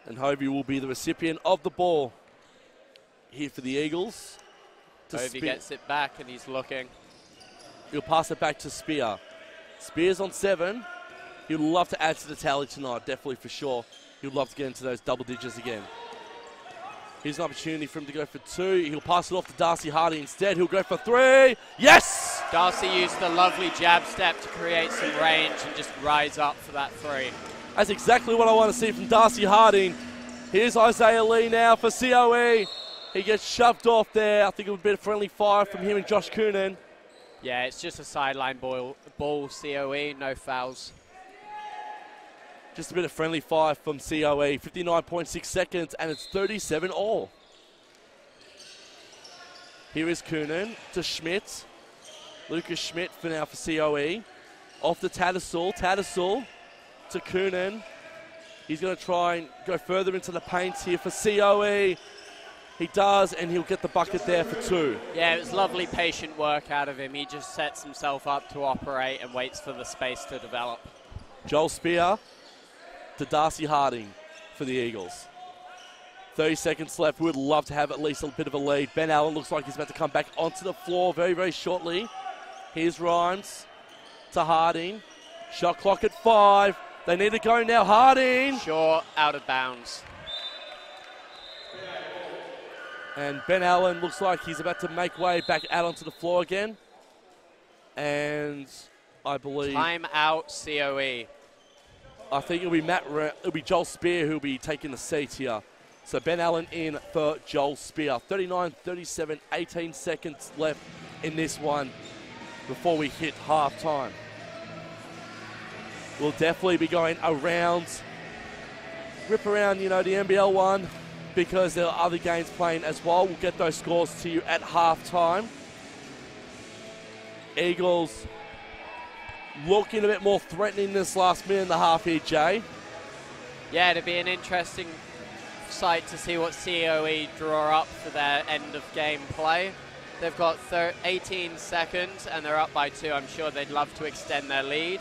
And Hovey will be the recipient of the ball here for the Eagles. Hovey gets it back and he's looking. He'll pass it back to Spear. Spear's on 7. He'd love to add to the tally tonight, definitely for sure. He'd love to get into those double digits again. Here's an opportunity for him to go for 2. He'll pass it off to Darcy Hardy instead. He'll go for 3. Yes! Darcy used the lovely jab step to create some range and just rise up for that 3. That's exactly what I want to see from Darcy Harding. Here's Isaiah Lee now for CoE. He gets shoved off there. I think it would be a friendly fire from him and Josh Coonan. Yeah, it's just a sideline ball CoE, no fouls. Just a bit of friendly fire from CoE. 59.6 seconds, and it's 37 all. Here is Coonan to Schmidt. Lucas Schmidt for now for CoE. Off to Tattersall. Tattersall to Coonan. He's going to try and go further into the paint here for CoE. He does, and he'll get the bucket there for 2. Yeah, it was lovely patient work out of him. He just sets himself up to operate and waits for the space to develop. Joel Spear to Darcy Harding for the Eagles. 30 seconds left. We would love to have at least a bit of a lead. Ben Allen looks like he's about to come back onto the floor very, very shortly. Here's Rhymes to Harding. Shot clock at 5. They need to go now. Harding. Short, out of bounds. And Ben Allen looks like he's about to make way back out onto the floor again. And I believe... Time out, CoE. I think it'll be Joel Spear who'll be taking the seat here. So Ben Allen in for Joel Spear. 39-37, 18 seconds left in this one before we hit half-time. We'll definitely be going around, rip around, the NBL1 because there are other games playing as well. We'll get those scores to you at half-time. Eagles looking a bit more threatening this last minute and a half here, Jay. Yeah, it'd be an interesting sight to see what CoE draw up for their end-of-game play. They've got 18 seconds and they're up by 2. I'm sure they'd love to extend their lead.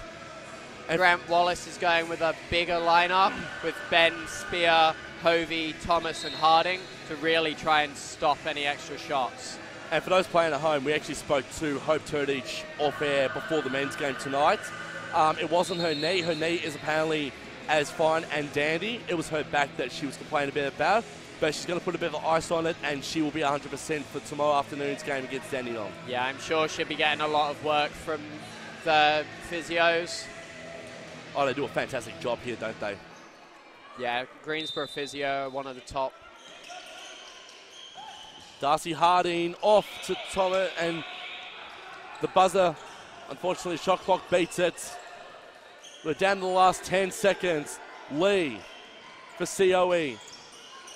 And Grant Wallace is going with a bigger lineup with Ben, Spear, Hovey, Thomas and Harding to really try and stop any extra shots. And for those playing at home, we actually spoke to Hope Turdich off air before the men's game tonight. It wasn't her knee. Her knee is apparently as fine and dandy. It was her back that she was complaining a bit about. But she's going to put a bit of ice on it, and she will be 100% for tomorrow afternoon's game against Dandenong. Yeah, I'm sure she'll be getting a lot of work from the physios. Oh, they do a fantastic job here, don't they? Yeah, Greensboro Physio, one of the top. Darcy Harding off to Thomas, and the buzzer, unfortunately, shot clock beats it. We're down to the last 10 seconds. Lee for CoE.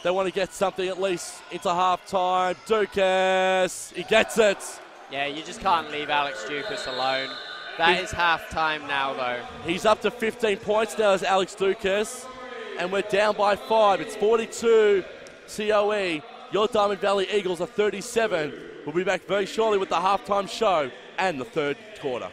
They want to get something at least into halftime. Dukas, he gets it. Yeah, you just can't leave Alex Dukas alone. That is halftime now, though. He's up to 15 points now as Alex Dukas, and we're down by 5. It's 42 CoE. Your Diamond Valley Eagles are 37. We'll be back very shortly with the halftime show and the third quarter.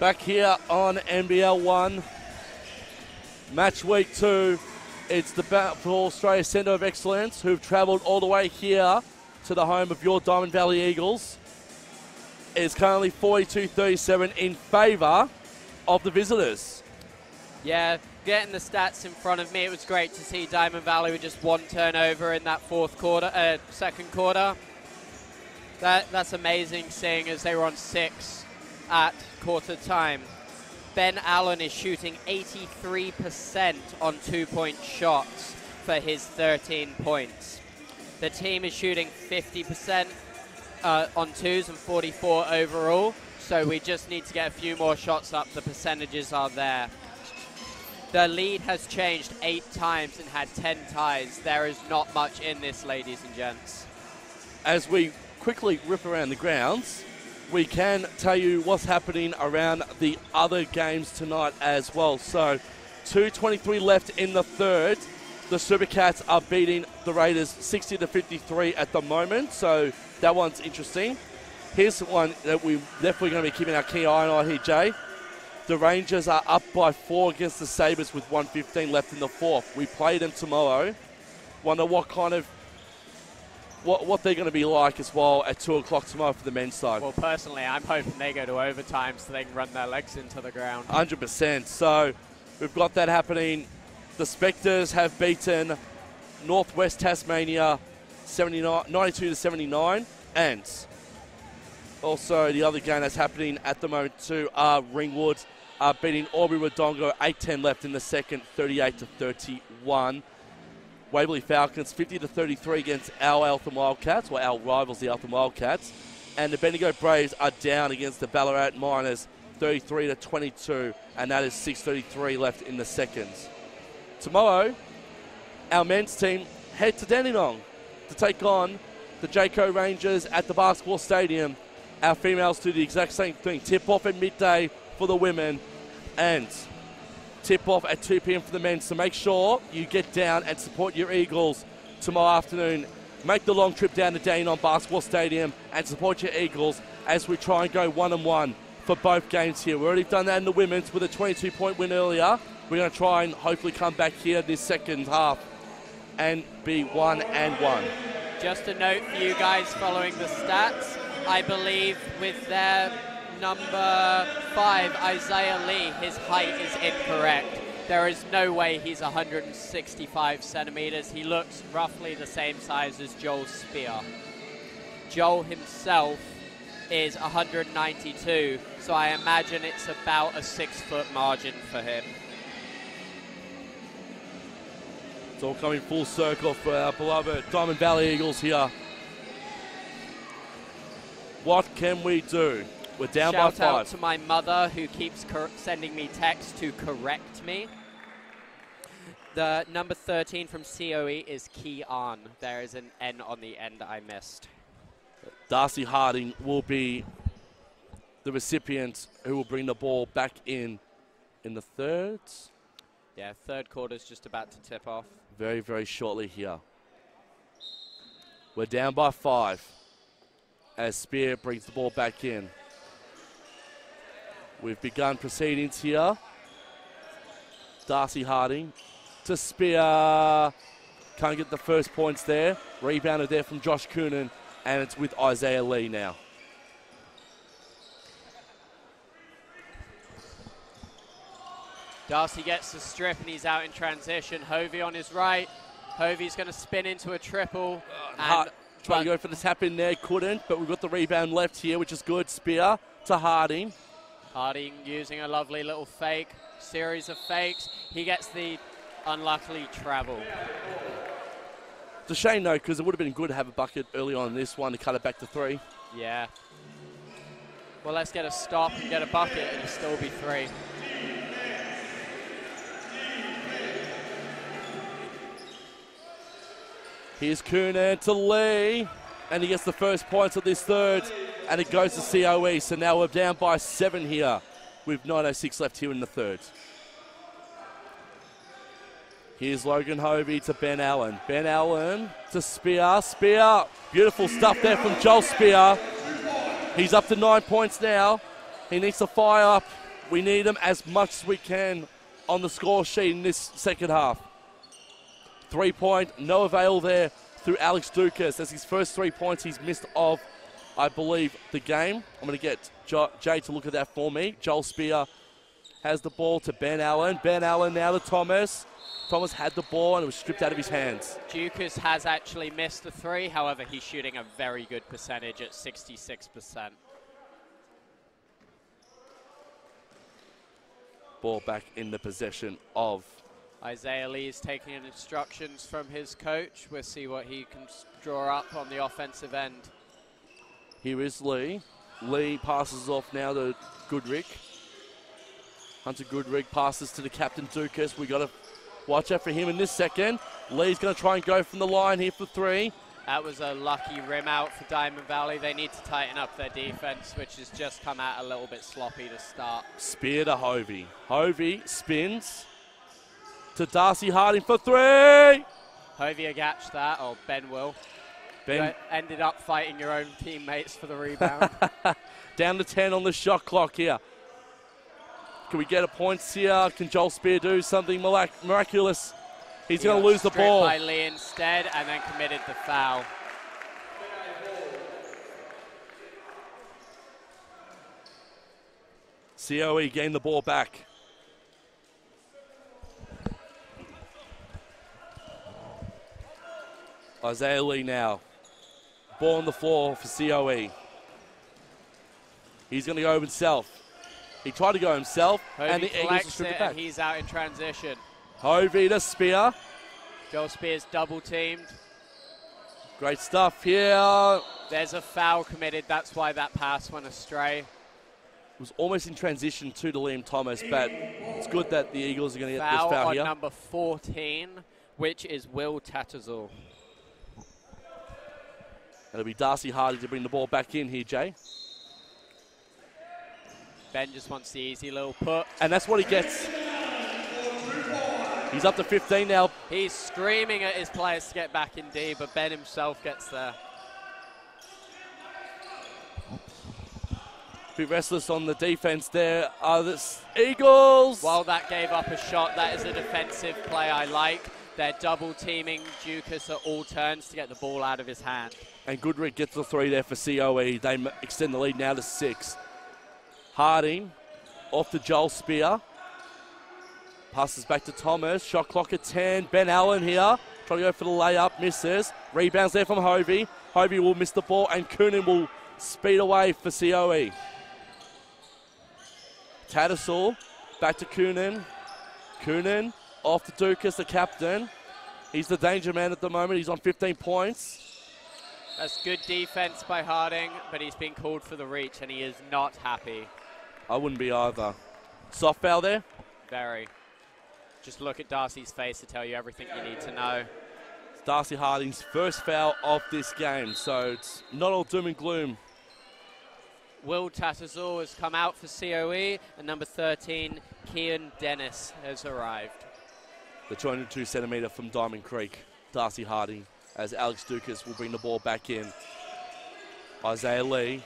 Back here on NBL1, match week 2. It's the battle for Australia Centre of Excellence, who've travelled all the way here to the home of your Diamond Valley Eagles. It's currently 42-37 in favour of the visitors. Yeah, getting the stats in front of me, it was great to see Diamond Valley with just 1 turnover in that second quarter. That's amazing, seeing as they were on 6 at quarter time. Ben Allen is shooting 83% on 2-point shots for his 13 points. The team is shooting 50% on 2s and 44 overall, so we just need to get a few more shots up. The percentages are there. The lead has changed 8 times and had 10 ties. There is not much in this, ladies and gents. As we quickly rip around the grounds, we can tell you what's happening around the other games tonight as well. So 2:23 left in the third. The Supercats are beating the Raiders 60-53 at the moment, so that one's interesting. Here's one that we're definitely going to be keeping our key eye on here, Jay. The Rangers are up by 4 against the Sabres with 1:15 left in the fourth. We play them tomorrow. Wonder what kind of what they're going to be like as well at 2 o'clock tomorrow for the men's side. Well, personally, I'm hoping they go to overtime so they can run their legs into the ground. 100%. So we've got that happening. The Spectres have beaten Northwest Tasmania 92-79. And also the other game that's happening at the moment too are Ringwood beating Albury-Wodonga, 8:10 left in the second, 38-31. Waverley Falcons 50-33 against our Eltham Wildcats, or our rivals, the Eltham Wildcats. And the Bendigo Braves are down against the Ballarat Miners, 33-22, and that is 6:33 left in the seconds. Tomorrow, our men's team head to Dandenong to take on the Jayco Rangers at the basketball stadium. Our females do the exact same thing. Tip-off at midday for the women and tip-off at 2 p.m. for the men. So make sure you get down and support your Eagles tomorrow afternoon. Make the long trip down to Dandenong Basketball Stadium and support your Eagles as we try and go 1-1 for both games here. We've already done that in the women's with a 22-point win earlier. We're going to try and hopefully come back here this second half and be 1-1. Just a note for you guys following the stats. I believe with their number 5, Isaiah Lee, his height is incorrect. There is no way he's 165 centimeters. He looks roughly the same size as Joel Spear. Joel himself is 192, so I imagine it's about a 6-foot margin for him. It's all coming full circle for our beloved Diamond Valley Eagles here. What can we do? We're down by 5. Shout out to my mother who keeps sending me texts to correct me. The number 13 from CoE is Keon. There is an N on the end I missed. Darcy Harding will be the recipient who will bring the ball back in the third. Yeah, third quarter's just about to tip off. Very, very shortly here. We're down by 5 as Spear brings the ball back in. We've begun proceedings here. Darcy Harding to Spear. Can't get the first points there. Rebounded there from Josh Coonan, and it's with Isaiah Lee now. Darcy gets the strip and he's out in transition. Hovey on his right. Hovey's going to spin into a triple. Trying to go for the tap in there, couldn't, but we've got the rebound left here, which is good. Spear to Harding. Harding using a lovely little fake, series of fakes. He gets the unlucky travel. It's a shame, though, because it would have been good to have a bucket early on in this one to cut it back to 3. Yeah. Well, let's get a stop and get a bucket and it'll still be 3. Here's Coonan to Lee, and he gets the first points of this third, and it goes to CoE. So now we're down by 7 here with 9:06 left here in the third. Here's Logan Hovey to Ben Allen. Ben Allen to Spear. Spear, beautiful stuff there from Joel Spear. He's up to 9 points now. He needs to fire up We need them as much as we can on the score sheet in this second half. 3-point, no avail there through Alex Dukas. That's his first 3 points he's missed of, I believe, the game. I'm going to get Jay to look at that for me. Joel Spear has the ball to Ben Allen. Ben Allen now to Thomas. Thomas had the ball and it was stripped out of his hands. Dukas has actually missed the 3. However, he's shooting a very good percentage at 66%. Ball back in the possession of Isaiah Lee is taking instructions from his coach. We'll see what he can draw up on the offensive end. Here is Lee. Lee passes off now to Goodrick. Hunter Goodrick passes to the captain Dukas. We got to watch out for him in this second. Lee's going to try and go from the line here for 3. That was a lucky rim out for Diamond Valley. They need to tighten up their defense, which has just come out a little bit sloppy to start. Spear to Hovey. Hovey spins to Darcy Harding for 3. Hovey agached that, or Ben will. Ben You ended up fighting your own teammates for the rebound. down to 10 on the shot clock here. Can we get a points here? Can Joel Spear do something miraculous? He's going to lose the ball. By Lee instead, and then committed the foul. CoE gained the ball back. Isaiah Lee now. Ball on the floor for CoE. He's going to go himself. He tried to go himself, Hovey and the Eagles stripped it back. And he's out in transition. Hovey to Spear. Joel Spear's double teamed. Great stuff here. There's a foul committed. That's why that pass went astray. It was almost in transition to Liam Thomas, but it's good that the Eagles are going to get this foul on here. Number 14, which is Will Tattersall. It'll be Darcy Harding to bring the ball back in here, Jay. Ben just wants the easy little put. And that's what he gets. He's up to 15 now. He's screaming at his players to get back in D, but Ben himself gets there. A bit restless on the defense there are the Eagles. While that gave up a shot, that is a defensive play I like. They're double teaming Dukas at all turns to get the ball out of his hand. And Goodrick gets the 3 there for CoE. They extend the lead now to 6. Harding off to Joel Spear. Passes back to Thomas. Shot clock at 10. Ben Allen here. Trying to go for the layup. Misses. Rebounds there from Hovey. Hovey will miss the ball and Coonan will speed away for CoE. Tattersall back to Coonan. Coonan off to Dukas, the captain. He's the danger man at the moment. He's on 15 points. That's good defense by Harding, but he's been called for the reach and he is not happy. I wouldn't be either. Soft foul there? Very. Just look at Darcy's face to tell you everything you need to know. It's Darcy Harding's first foul of this game, so it's not all doom and gloom. Will Tattersall has come out for CoE, and number 13, Kian Dennis, has arrived. The 202-centimetre from Diamond Creek, Darcy Harding, as Alex Dukas will bring the ball back in. Isaiah Lee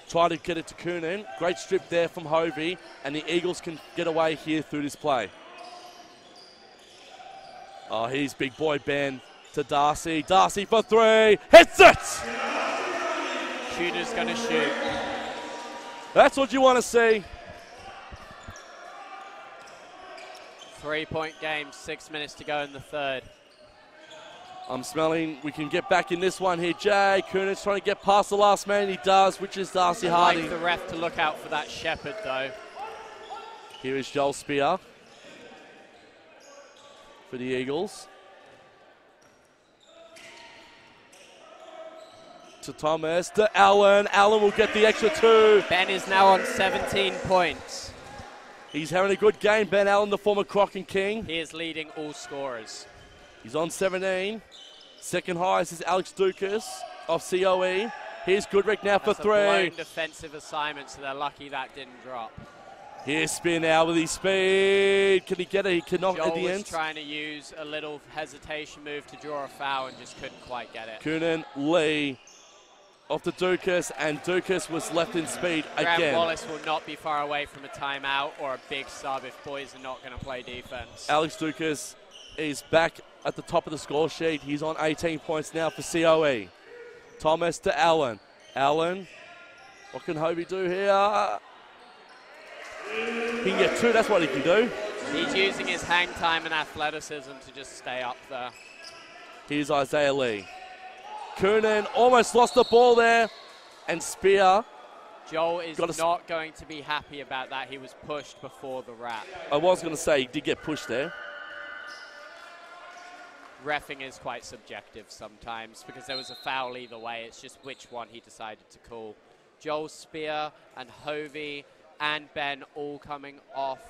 try to get it to Coonan. Great strip there from Hovey, and the Eagles can get away here through this play. Oh, here's big boy Ben to Darcy. Darcy for 3. Hits it! Shooter's going to shoot. That's what you want to see. 3-point game, 6 minutes to go in the third. I'm smelling we can get back in this one here. Jay Coonan's trying to get past the last man. He does, which is Darcy Harding. I'd like the ref to look out for that Shepherd, though. Here is Joel Spear for the Eagles. To Thomas, to Allen. Allen will get the extra 2. Ben is now on 17 points. He's having a good game. Ben Allen, the former Croc and King. He is leading all scorers. He's on 17. Second highest is Alex Dukas of CoE. Here's Goodrick now for 3. That's a blown defensive assignment, so they're lucky that didn't drop. Here's Spear now with his speed. Can he get it? He cannot Joel at the was end. trying to use a little hesitation move to draw a foul and just couldn't quite get it. Coonan, Lee. off to Dukas, and Dukas was left in speed Grant again. Wallace will not be far away from a timeout or a big sub if boys are not going to play defense. Alex Dukas is back at the top of the score sheet. He's on 18 points now for CoE. Thomas to Allen. Allen, what can Hovey do here? He can get 2, that's what he can do. He's using his hang time and athleticism to just stay up there. Here's Isaiah Lee. Coonan almost lost the ball there, and Spear. Joel is not going to be happy about that. He was pushed before the wrap. I was going to say he did get pushed there. Reffing is quite subjective sometimes because there was a foul either way. It's just which one he decided to call. Joel, Spear, and Hovey and Ben all coming off.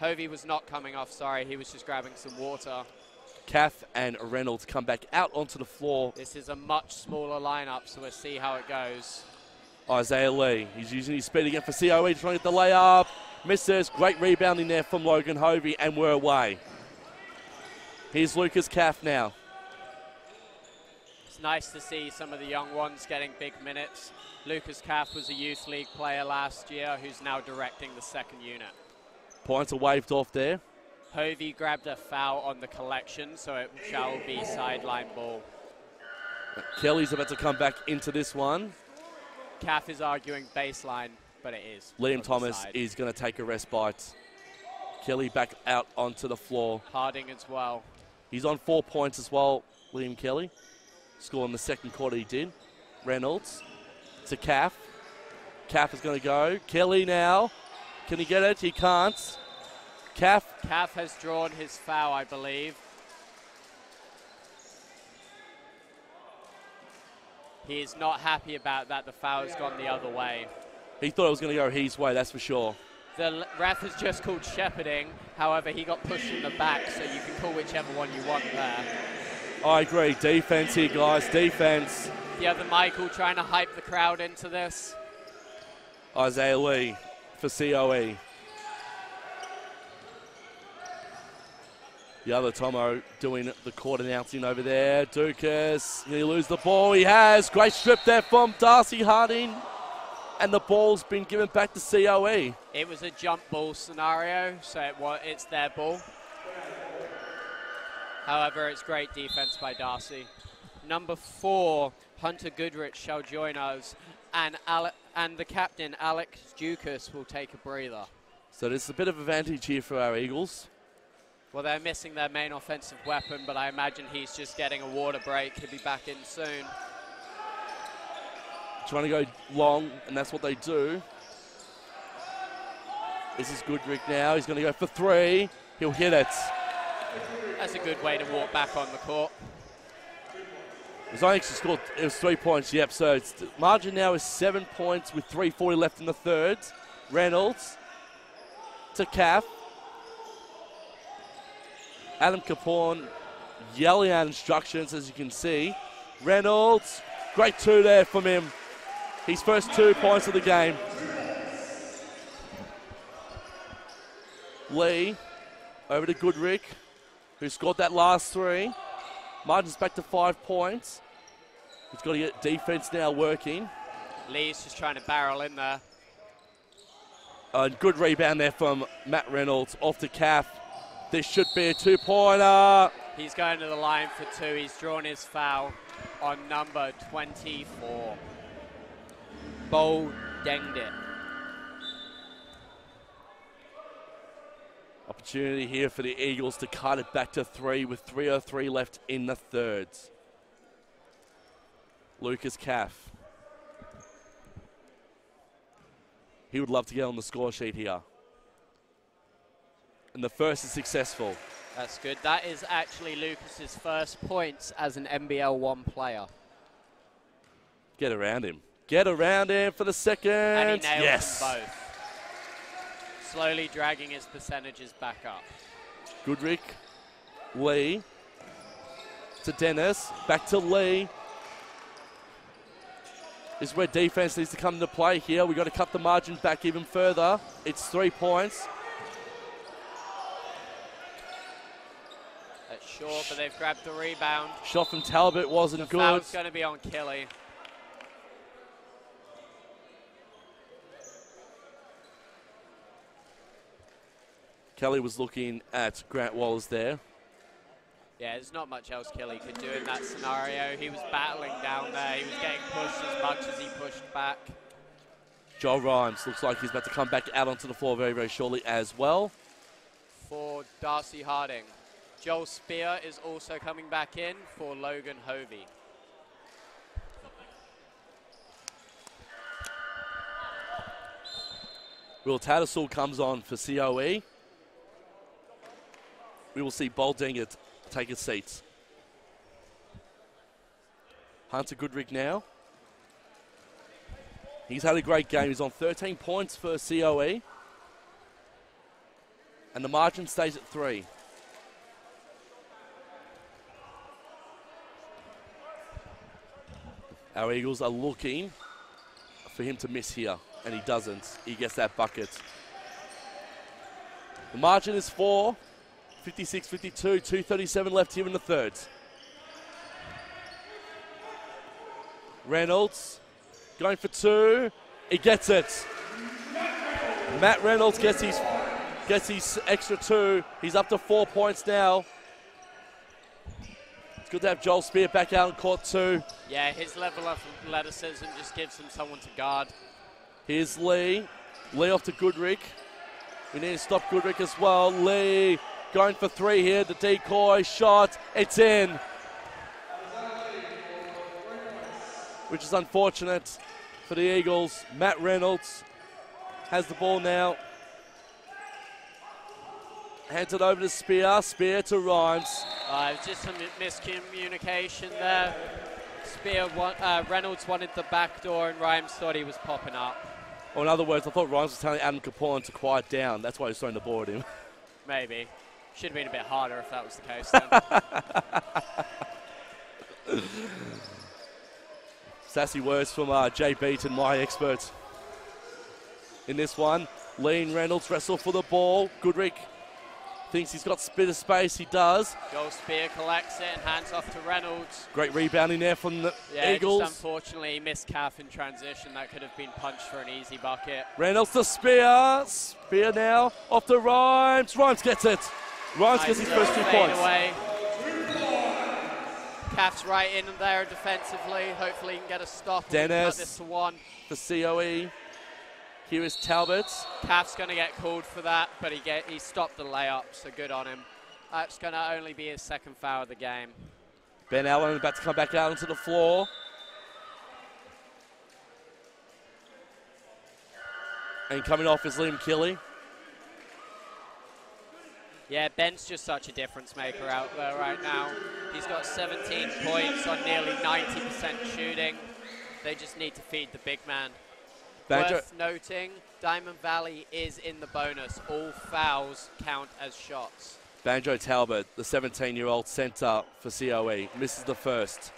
Hovey was not coming off, sorry. He was just grabbing some water. Caff and Reynolds come back out onto the floor. This is a much smaller lineup, so we'll see how it goes. Isaiah Lee, he's using his speed again for CoE, trying to get the layup. Misses, great rebounding there from Logan Hovey, and we're away. Here's Lucas Caff now. It's nice to see some of the young ones getting big minutes. Lucas Caff was a youth league player last year who's now directing the second unit. Points are waved off there. Hovey grabbed a foul on the collection, so it shall be sideline ball. Kelly's about to come back into this one. Caff is arguing baseline, but it is. Liam Thomas is going to take a respite. Kelly back out onto the floor. Harding as well. He's on 4 points as well, Liam Kelly. Score in the second quarter he did. Reynolds to Caff. Caff is going to go. Kelly now. Can he get it? He can't. Caff has drawn his foul, I believe. He is not happy about that. The foul has gone the other way. He thought it was going to go his way, that's for sure. The ref has just called shepherding. However, he got pushed in the back, so you can call whichever one you want there. I agree. Defense here, guys. Defense. The other Michael trying to hype the crowd into this. Isaiah Lee for CoE. The other Tomo doing the court announcing over there. Dukas, can he lose the ball? He has. Great strip there from Darcy Harding. And the ball's been given back to CoE. It was a jump ball scenario, so it's their ball. However, it's great defense by Darcy. Number 4, Hunter Goodrich shall join us, and the captain, Alex Dukas, will take a breather. So there's a bit of advantage here for our Eagles. Well, they're missing their main offensive weapon, but I imagine he's just getting a water break. He'll be back in soon. Trying to go long, and that's what they do. This is Goodrich now. He's going to go for 3. He'll hit it. That's a good way to walk back on the court. It was only actually scored, it was 3 points, yep. So it's, the margin now is 7 points with 3:40 left in the third. Reynolds to Caff. Adam Capone yelling out instructions, as you can see. Reynolds, great 2 there from him. His first 2 points of the game. Lee over to Goodrich, who scored that last 3. Margin's back to 5 points. He's got to get defense now working. Lee's just trying to barrel in there. Good rebound there from Matt Reynolds off to Caff. This should be a 2-pointer. He's going to the line for 2. He's drawn his foul on number 24. Bowl denged it. Opportunity here for the Eagles to cut it back to 3 with 3:03 left in the third. Lucas Caff. He would love to get on the score sheet here. And the first is successful. That's good. That is actually Lucas's first points as an NBL1 player. Get around him. Get around him for the second. And he nailed yes. them both. Slowly dragging his percentages back up. Goodrich, Lee, to Dennis, back to Lee. This is where defense needs to come into play here. We've got to cut the margin back even further. It's 3 points. That's short, but they've grabbed the rebound. Shot from Talbot wasn't the good. Foul's going to be on Kelly. Kelly was looking at Grant Wallace there. Yeah, there's not much else Kelly could do in that scenario. He was battling down there. He was getting pushed as much as he pushed back. Joel Rhymes looks like he's about to come back out onto the floor very, very shortly as well. For Darcy Harding. Joel Spear is also coming back in for Logan Hovey. Will Tattersall comes on for CoE. We will see Boldinga take his seats. Hunter Goodrick now. He's had a great game. He's on 13 points for CoE. And the margin stays at 3. Our Eagles are looking for him to miss here, and he doesn't. He gets that bucket. The margin is 4. 56-52, 2:37 left here in the third. Reynolds going for 2. He gets it. Matt Reynolds gets his extra 2. He's up to 4 points now. It's good to have Joel Spear back out on court 2. Yeah, his level of athleticism just gives him someone to guard. Here's Lee. Lee off to Goodrick. We need to stop Goodrick as well. Lee going for 3 here. The decoy shot. It's in. Which is unfortunate for the Eagles. Matt Reynolds has the ball now. Hands it over to Spear. Spear to Rhymes. It was just some miscommunication there. Reynolds wanted the back door and Rhymes thought he was popping up. Or in other words, I thought Rhymes was telling Adam Capone to quiet down. That's why he was throwing the ball at him. Maybe. Should have been a bit harder if that was the case then. Sassy words from Jay Beaton, my expert. In this one, Lean Reynolds wrestle for the ball. Goodrick thinks he's got a bit of space. He does. Joel Spear collects it and hands off to Reynolds. Great rebounding there from the Eagles. Just unfortunately, he missed calf in transition. That could have been punched for an easy bucket. Reynolds to Spear. Spear now off to Rhymes. Rhymes gets it. Rhymes gets his first 2 points. Away. Calf's right in there defensively. Hopefully he can get a stop. Dennis this to 1. For CoE. Here is Talbot. Calf's going to get called for that, but he stopped the layup, so good on him. That's going to only be his second foul of the game. Ben Allen about to come back out onto the floor. And coming off is Liam Kelly. Yeah, Ben's just such a difference maker out there right now. He's got 17 points on nearly 90% shooting. They just need to feed the big man. Worth noting, Diamond Valley is in the bonus. All fouls count as shots. Banjo Talbot, the 17-year-old centre for CoE, misses the first.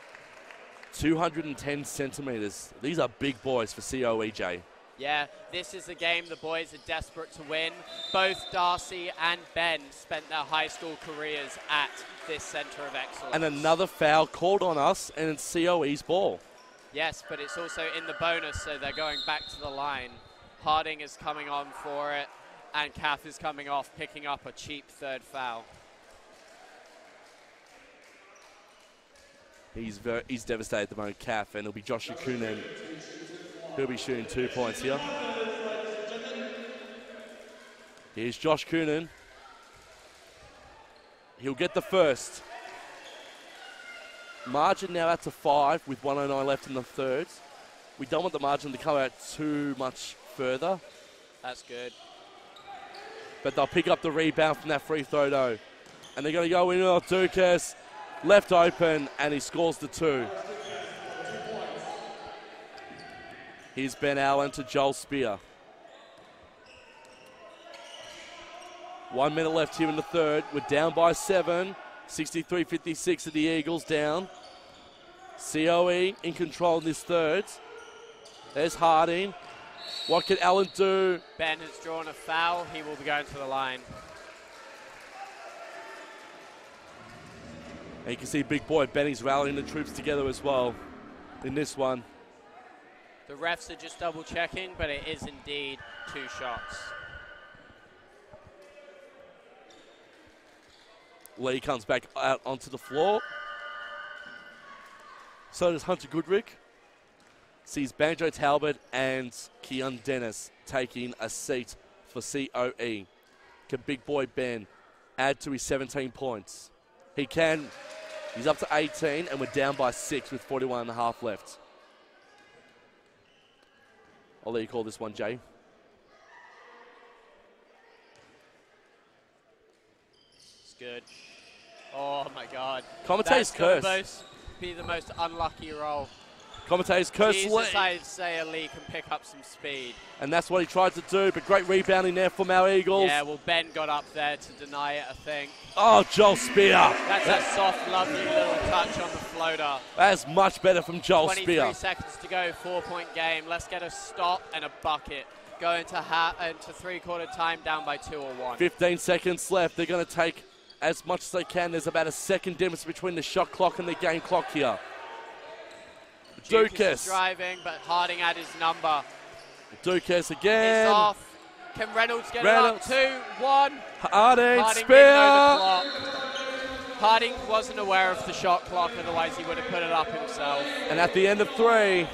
210 centimetres. These are big boys for CoE, Jay. Yeah, this is a game the boys are desperate to win. Both Darcy and Ben spent their high school careers at this centre of excellence. And another foul called on us, and it's CoE's ball. Yes, but it's also in the bonus, so they're going back to the line. Harding is coming on for it, and Kath is coming off, picking up a cheap third foul. He's devastated at the moment, Kath, and it'll be Josh Yakunen. He'll be shooting 2 points here. Here's Josh Coonan. He'll get the first. Margin now out to 5 with 1:09 left in the third. We don't want the margin to come out too much further. That's good. But they'll pick up the rebound from that free throw though. And they're going to go in on Dukas. Left open, and he scores the 2. Here's Ben Allen to Joel Spear. 1 minute left here in the third. We're down by 7. 63-56 of the Eagles down. CoE in control in this third. There's Harding. What can Allen do? Ben has drawn a foul. He will be going to the line. And you can see big boy Benny's rallying the troops together as well in this one. The refs are just double checking, but it is indeed 2 shots. Lee comes back out onto the floor. So does Hunter Goodrick. Sees Banjo Talbot and Keon Dennis taking a seat for CoE. Can Big Boy Ben add to his 17 points? He can. He's up to 18, and we're down by 6 with 41.5 left. I'll let you call this one, Jay. It's good. Oh, my God. Commentator's curse. Be the most unlucky roll. Commentator's curse. Jesus, I'd say Lee can pick up some speed. And that's what he tried to do, but great rebounding there from our Eagles. Yeah, well, Ben got up there to deny it, I think. Oh, Joel Spear. That's a soft, lovely little touch on the floater. That's much better from Joel 23 Spear. seconds to go, 4-point game. Let's get a stop and a bucket. Go into three-quarter time, down by 2 or 1. 15 seconds left. They're going to take as much as they can. There's about a second difference between the shot clock and the game clock here. Dukas driving, but Harding had his number. Dukas again. It's off. Can Reynolds get it up? 2-1. Harding Spear. Spear. Harding wasn't aware of the shot clock, otherwise he would have put it up himself. And at the end of 3,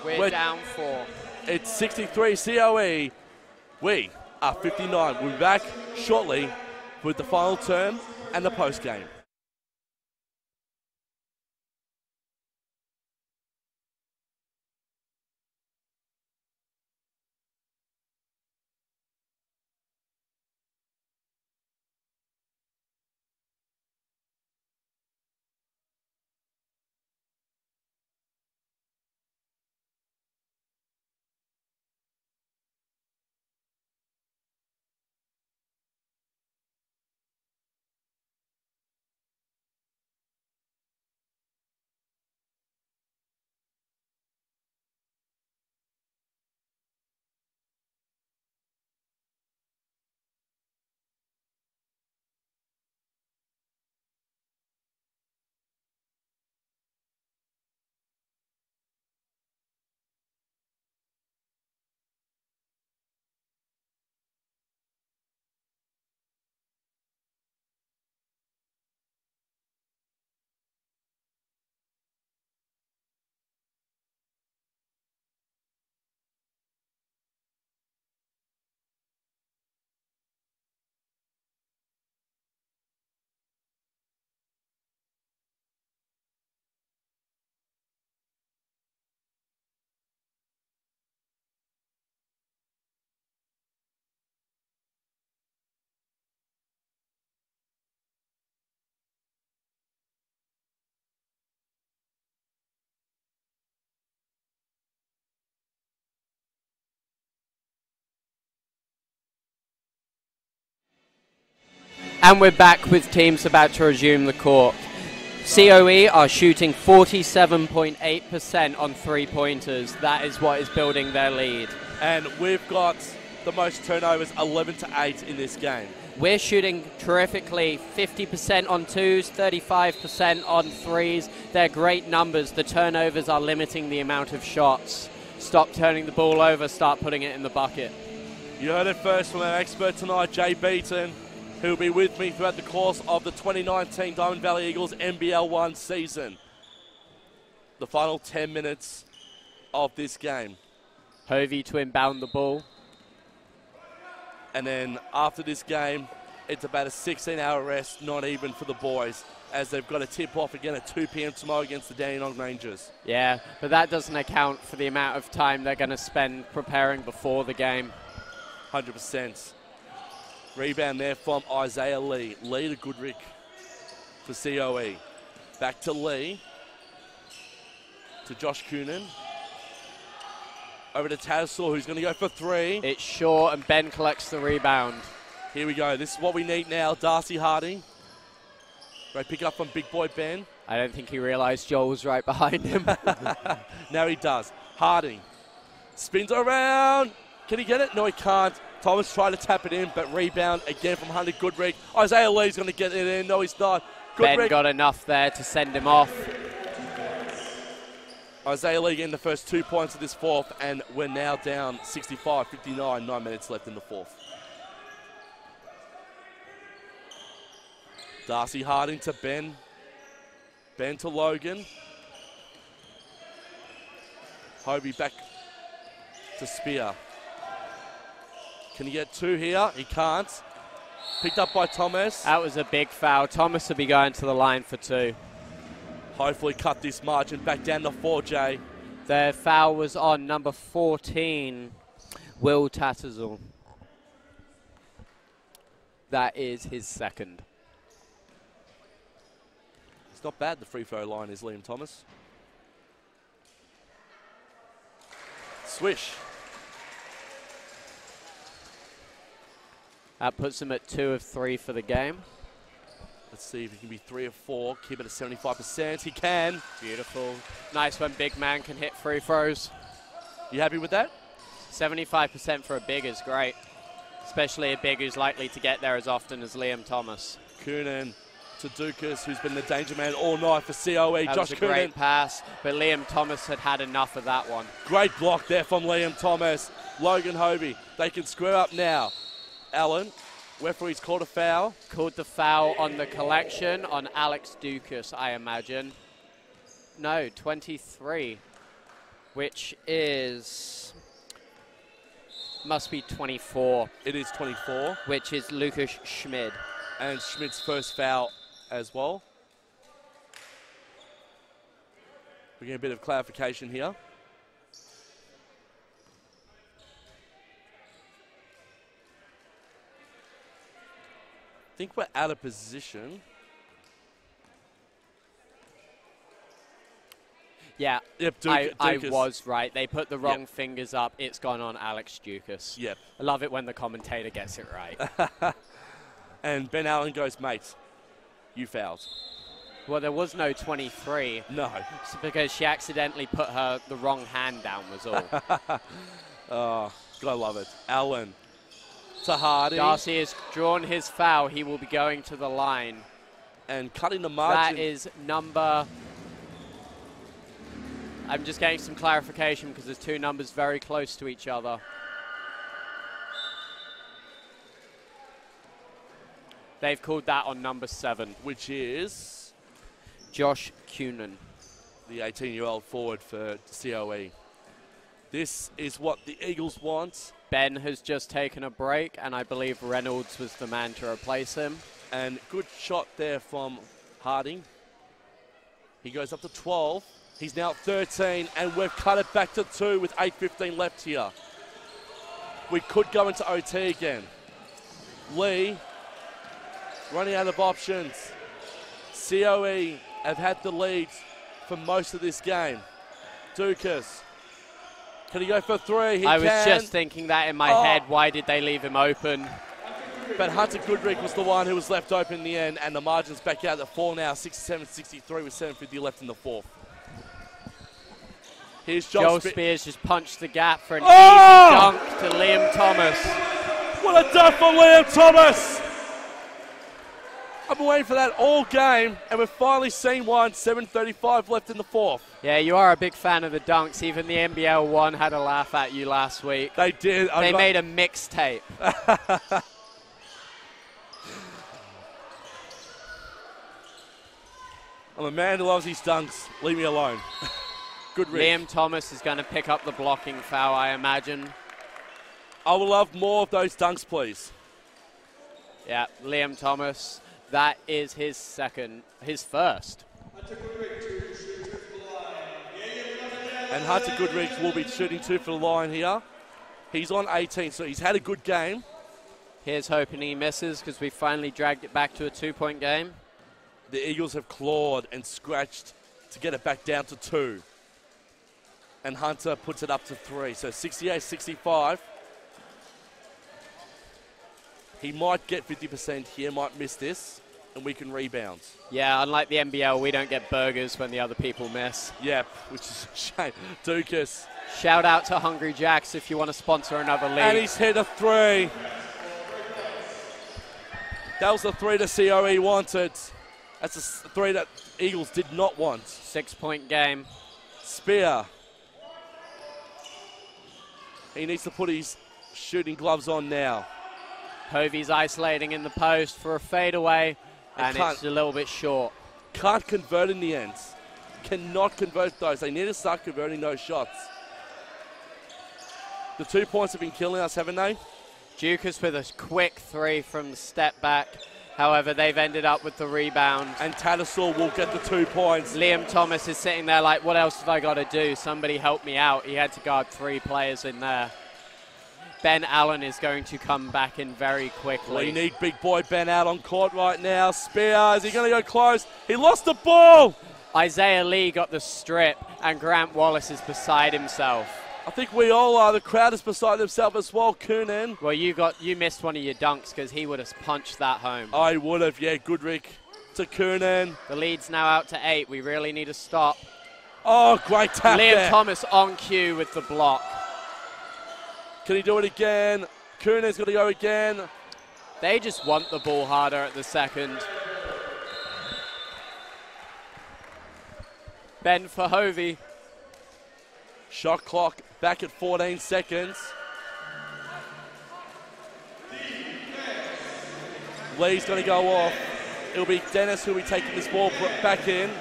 we're down 4. It's 63 CoE. We are 59. We'll be back shortly with the final term and the post game. And we're back with teams about to resume the court. CoE are shooting 47.8% on three-pointers. That is what is building their lead. And we've got the most turnovers, 11-8 in this game. We're shooting terrifically, 50% on twos, 35% on threes. They're great numbers. The turnovers are limiting the amount of shots. Stop turning the ball over, start putting it in the bucket. You heard it first from our expert tonight, Jay Beaton, who will be with me throughout the course of the 2019 Diamond Valley Eagles NBL1 season. The final 10 minutes of this game. Hovey to inbound the ball. And then after this game, it's about a 16-hour rest, not even for the boys, as they've got a tip-off again at 2 p.m. tomorrow against the Dandenong Rangers. Yeah, but that doesn't account for the amount of time they're going to spend preparing before the game. 100%. Rebound there from Isaiah Lee. Lee to Goodrick for CoE. Back to Lee. To Josh Coonan. Over to Tassel, who's going to go for 3. It's short, and Ben collects the rebound. Here we go. This is what we need now. Darcy Harding. Great pick up from Big Boy Ben. I don't think he realised Joel was right behind him. Now he does. Harding. Spins around. Can he get it? No, he can't. Thomas tried to tap it in, but rebound again from Hunter Goodrick. Isaiah Lee's going to get it in. No, he's not. Goodrick. Ben got enough there to send him off. Isaiah Lee getting the first 2 points of this fourth, and we're now down 65-59, 9 minutes left in the fourth. Darcy Harding to Ben. Ben to Logan. Hovey back to Spear. Can he get 2 here? He can't. Picked up by Thomas. That was a big foul. Thomas will be going to the line for 2. Hopefully cut this margin back down to 4, Jay. The foul was on number 14, Will Tattersall. That is his second. It's not bad, the free throw line is Liam Thomas. Swish. That puts him at 2 of 3 for the game. Let's see if he can be 3 of 4. Keep it at 75%. He can. Beautiful. Nice when big man can hit free throws. You happy with that? 75% for a big is great, especially a big who's likely to get there as often as Liam Thomas. Coonan to Dukas, who's been the danger man all night for CoE. That Josh was a Coonan. great pass, but Liam Thomas had enough of that one. Great block there from Liam Thomas. Logan Hovey. They can square up now. Allen, referee's called a foul. Called the foul on the collection on Alex Dukas, I imagine. No, 23, which is, must be 24. It is 24. Which is Lucas Schmid. And Schmid's first foul as well. We're getting a bit of clarification here. I think we're out of position. Yeah, Yep, I was right. They put the wrong fingers up. It's gone on Alex Dukas. Yep. I love it when the commentator gets it right. And Ben Allen goes, mate, you fouled. Well, there was no 23. No. It's because she accidentally put the wrong hand down was all. Oh, gotta love it. Allen to Hardy. Darcy has drawn his foul. He will be going to the line. And cutting the margin. That is number... I'm just getting some clarification because there's 2 numbers very close to each other. They've called that on number 7. Which is? Josh Coonan. The 18-year-old forward for CoE. This is what the Eagles want. Ben has just taken a break, and I believe Reynolds was the man to replace him. And good shot there from Harding. He goes up to 12. He's now at 13, and we've cut it back to 2 with 8:15 left here. We could go into OT again. Lee running out of options. CoE have had the lead for most of this game. Dukas. Can he go for 3? He can. I was just thinking that in my head. Why did they leave him open? But Hunter Goodrick was the one who was left open in the end, and the margin's back out at 4 now, 67-63 with 7:50 left in the fourth. Here's Joel Spears just punched the gap for an easy dunk to Liam Thomas. What a dunk for Liam Thomas! I've been waiting for that all game, and we've finally seen one. 7:35 left in the fourth. Yeah, you are a big fan of the dunks. Even the NBL1 had a laugh at you last week. They did. They made a mixtape. I'm a man who loves his dunks. Leave me alone. Good Rick. Liam Thomas is going to pick up the blocking foul, I imagine. I would love more of those dunks, please. Yeah, Liam Thomas. That is his first. And Hunter Goodrich will be shooting 2 for the line here. He's on 18, so he's had a good game. Here's hoping he misses because we finally dragged it back to a 2-point game. The Eagles have clawed and scratched to get it back down to 2. And Hunter puts it up to 3. So 68-65. He might get 50% here, might miss this, and we can rebound. Yeah, unlike the NBL, we don't get burgers when the other people miss. Yep, which is a shame. Dukas. Shout out to Hungry Jacks if you want to sponsor another league. And he's hit a 3. That was the 3 that CoE wanted. That's a 3 that Eagles did not want. 6-point game. Spear. He needs to put his shooting gloves on now. Hovey's isolating in the post for a fadeaway. and it's a little bit short. Can't convert in the end. Cannot convert those. They need to start converting those shots. The 2 points have been killing us, haven't they? Dukas with a quick 3 from the step back. However, they've ended up with the rebound. And Tattersall will get the 2 points. Liam Thomas is sitting there like, what else have I got to do? Somebody help me out. He had to guard 3 players in there. Ben Allen is going to come back in very quickly. We need big boy Ben out on court right now. Spear, is he going to go close? He lost the ball! Isaiah Lee got the strip, and Grant Wallace is beside himself. I think we all are. The crowd is beside themselves as well, Coonan. Well, you missed one of your dunks because he would have punched that home. I would have, yeah. Good, Rick. To Coonan. The lead's now out to 8. We really need to stop. Oh, great tap Liam Thomas on cue with the block. Can he do it again? Coonan's going to go again. They just want the ball harder at the second. Ben Verhovey. Shot clock back at 14 seconds. Lee's going to go off. It'll be Dennis who'll be taking this ball back in.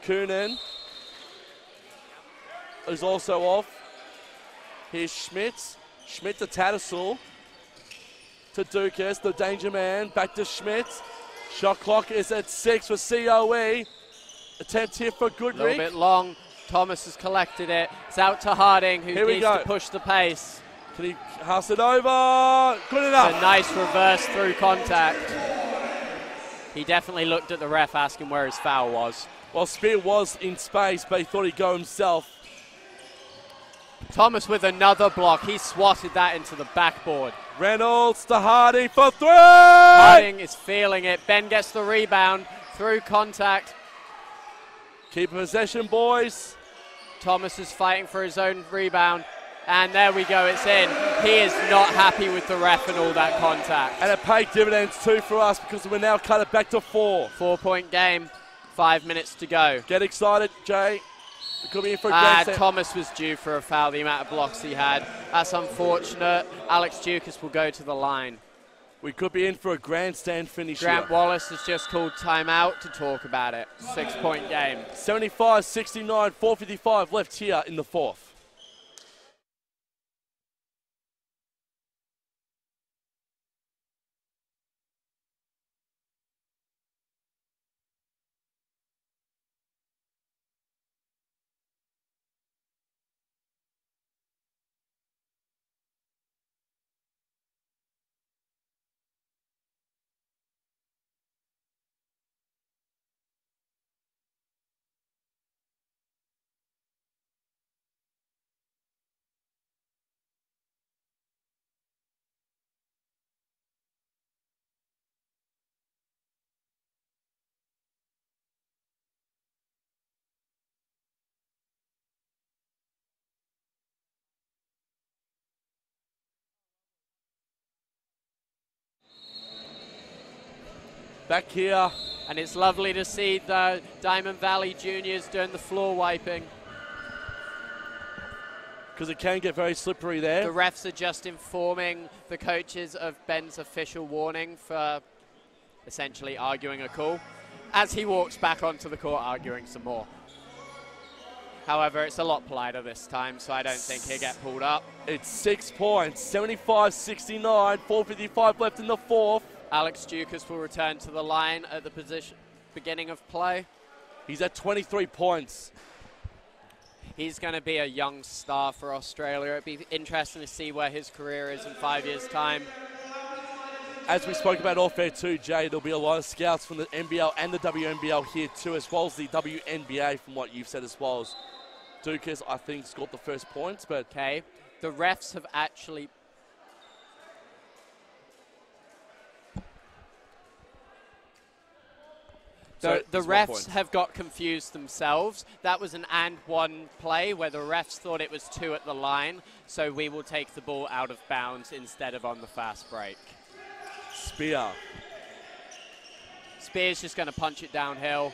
Coonan is also off. Here's Schmitz. Schmitz to Tattersall. To Dukas, the danger man. Back to Schmitz. Shot clock is at 6 for CoE. Attempt here for Goodrick. A little bit long. Thomas has collected it. It's out to Harding, who needs to push the pace. Can he pass it over? Good enough. A nice reverse through contact. He definitely looked at the ref asking where his foul was. Well, Spear was in space, but he thought he'd go himself. Thomas with another block. He swatted that into the backboard. Reynolds to Harding for 3! Harding is feeling it. Ben gets the rebound through contact. Keep possession, boys. Thomas is fighting for his own rebound. And there we go, it's in. He is not happy with the ref and all that contact. And it paid dividends too for us because we're now cut it back to 4. 4-point game, 5 minutes to go. Get excited, Jay. It could be in for a grand set. Thomas was due for a foul, the amount of blocks he had. That's unfortunate. Alex Dukas will go to the line. We could be in for a grandstand finish Grant here. Wallace has just called timeout to talk about it. 6-point game. 75-69, 4:55 left here in the 4th. Back here. And it's lovely to see the Diamond Valley Juniors doing the floor wiping. Because it can get very slippery there. The refs are just informing the coaches of Ben's official warning for essentially arguing a call as he walks back onto the court arguing some more. However, it's a lot politer this time, so I don't think he'll get pulled up. It's 6 points, 75-69, 4:55 left in the 4th. Alex Dukas will return to the line at the beginning of play. He's at 23 points. He's going to be a young star for Australia. It'd be interesting to see where his career is in 5 years' time. As we spoke about off air too, Jay, there'll be a lot of scouts from the NBL and the WNBL here too, as well as the WNBA from what you've said as well. As Dukas, I think, scored the first points, but... Okay, the refs have actually... The refs have got confused themselves. That was an and one play where the refs thought it was 2 at the line, so we will take the ball out of bounds instead of on the fast break. Spear. Spear's just going to punch it downhill.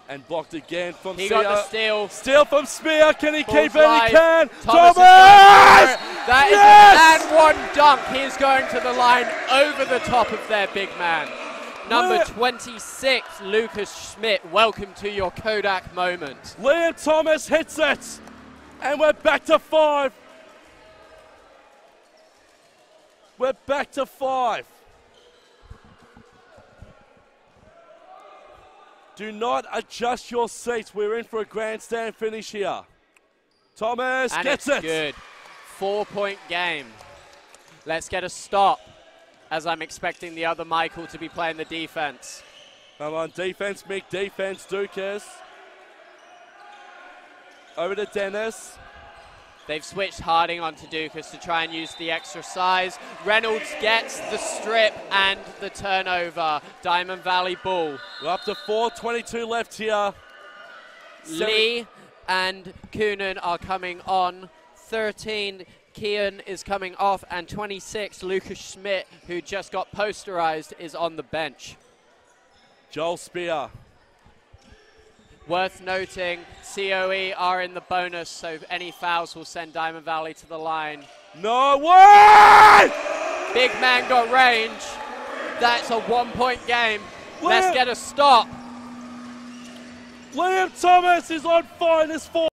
And blocked again from He Spear. got the steal. Steal from Spear. Can he Falls keep it? live. He can. Thomas! That is an and one dunk. He is going to the line over the top of their big man. Number 26, Lucas Schmidt. Welcome to your Kodak moment. Liam Thomas hits it. And we're back to 5. We're back to 5. Do not adjust your seats. We're in for a grandstand finish here. Thomas and gets it's it. Good. 4-point game. Let's get a stop, as I'm expecting the other Michael to be playing the defense. Come on, defense, Mick, defense, Dukas. Over to Dennis. They've switched Harding onto Dukas to try and use the extra size. Reynolds gets the strip and the turnover. Diamond Valley ball. We're up to 4:22 left here. Lee and Coonan are coming on. 13, Kian is coming off. And 26, Lucas Schmidt, who just got posterized, is on the bench. Joel Spear. Worth noting, CoE are in the bonus, so any fouls will send Diamond Valley to the line. No way! Big man got range. That's a 1-point game. Let's get a stop. Liam Thomas is on fire this 4th.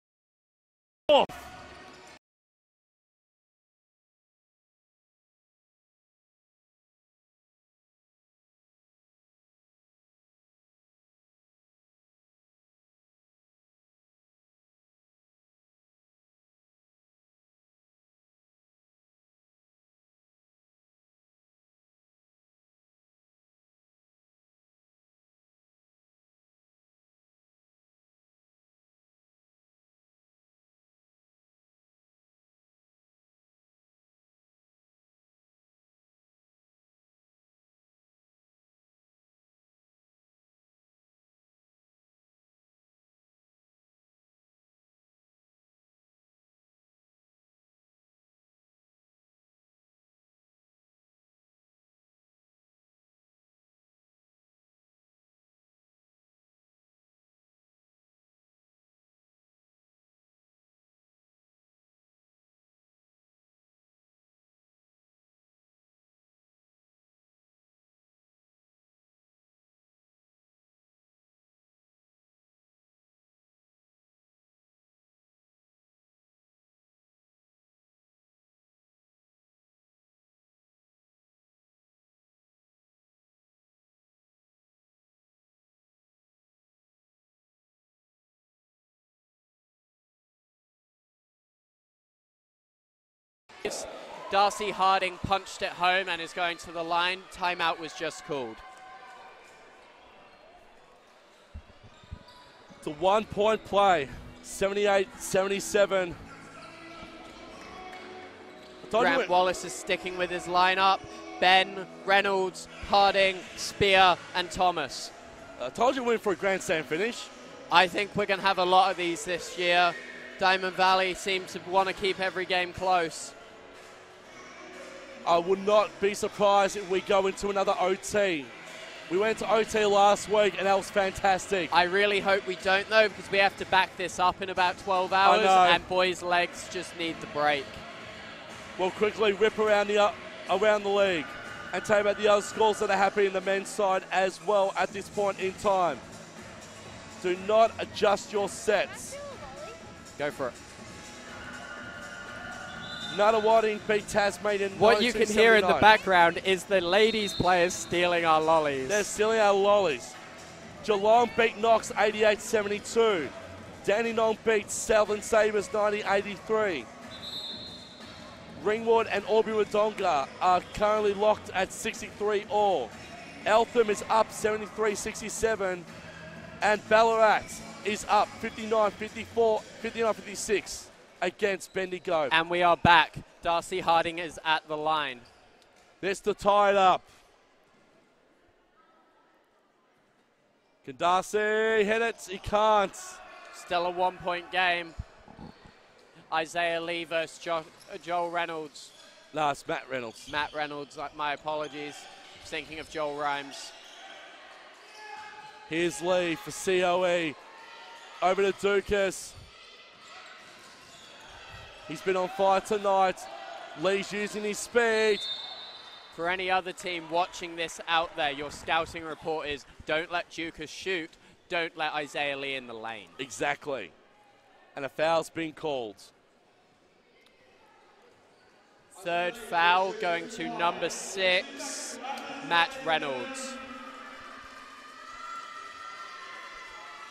Darcy Harding punched it home and is going to the line. Timeout was just called. It's a 1-point play. 78-77. Grant Wallace is sticking with his lineup. Ben, Reynolds, Harding, Spear, and Thomas. I told you we're in for a grandstand finish. I think we're going to have a lot of these this year. Diamond Valley seem to want to keep every game close. I would not be surprised if we go into another OT. We went to OT last week and that was fantastic. I really hope we don't though, because we have to back this up in about 12 hours and boys' legs just need the break. We'll quickly rip around the league and tell you about the other scores that are happening in the men's side as well at this point in time. Do not adjust your sets. Go for it. Nuttawading beat Tasmanian. What you can hear in the background is the ladies players stealing our lollies. They're stealing our lollies. Geelong beat Knox 88-72. Dandenong beat Southern Sabres 90-83. Ringwood and Albury-Wodonga are currently locked at 63 all. Eltham is up 73-67. And Ballarat is up 59-56 against Bendigo. And we are back. Darcy Harding is at the line. This to tie it up. Can Darcy hit it? He can't. Still a 1-point game. Isaiah Lee versus Joel Reynolds. No, it's Matt Reynolds. Matt Reynolds, my apologies. Thinking of Joel Rhymes. Here's Lee for CoE. Over to Dukas. He's been on fire tonight. Lee's using his speed. For any other team watching this out there, your scouting report is don't let Dukas shoot, don't let Isaiah Lee in the lane. Exactly. And a foul's been called. Third foul going to number 6, Matt Reynolds.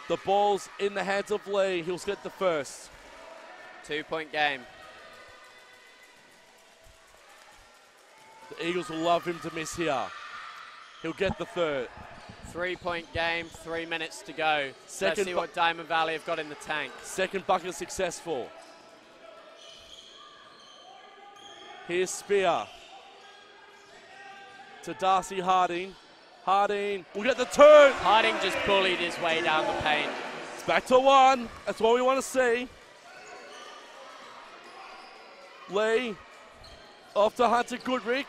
The ball's in the hands of Lee. He'll get the first. 2-point game. The Eagles will love him to miss here. He'll get the third. 3-point game, 3 minutes to go. Let's see what Diamond Valley have got in the tank. Second bucket successful. Here's Spear. To Darcy Harding. Harding will get the 2. Harding just bullied his way down the paint. It's back to 1. That's what we want to see. Lee off to Hunter Goodrick.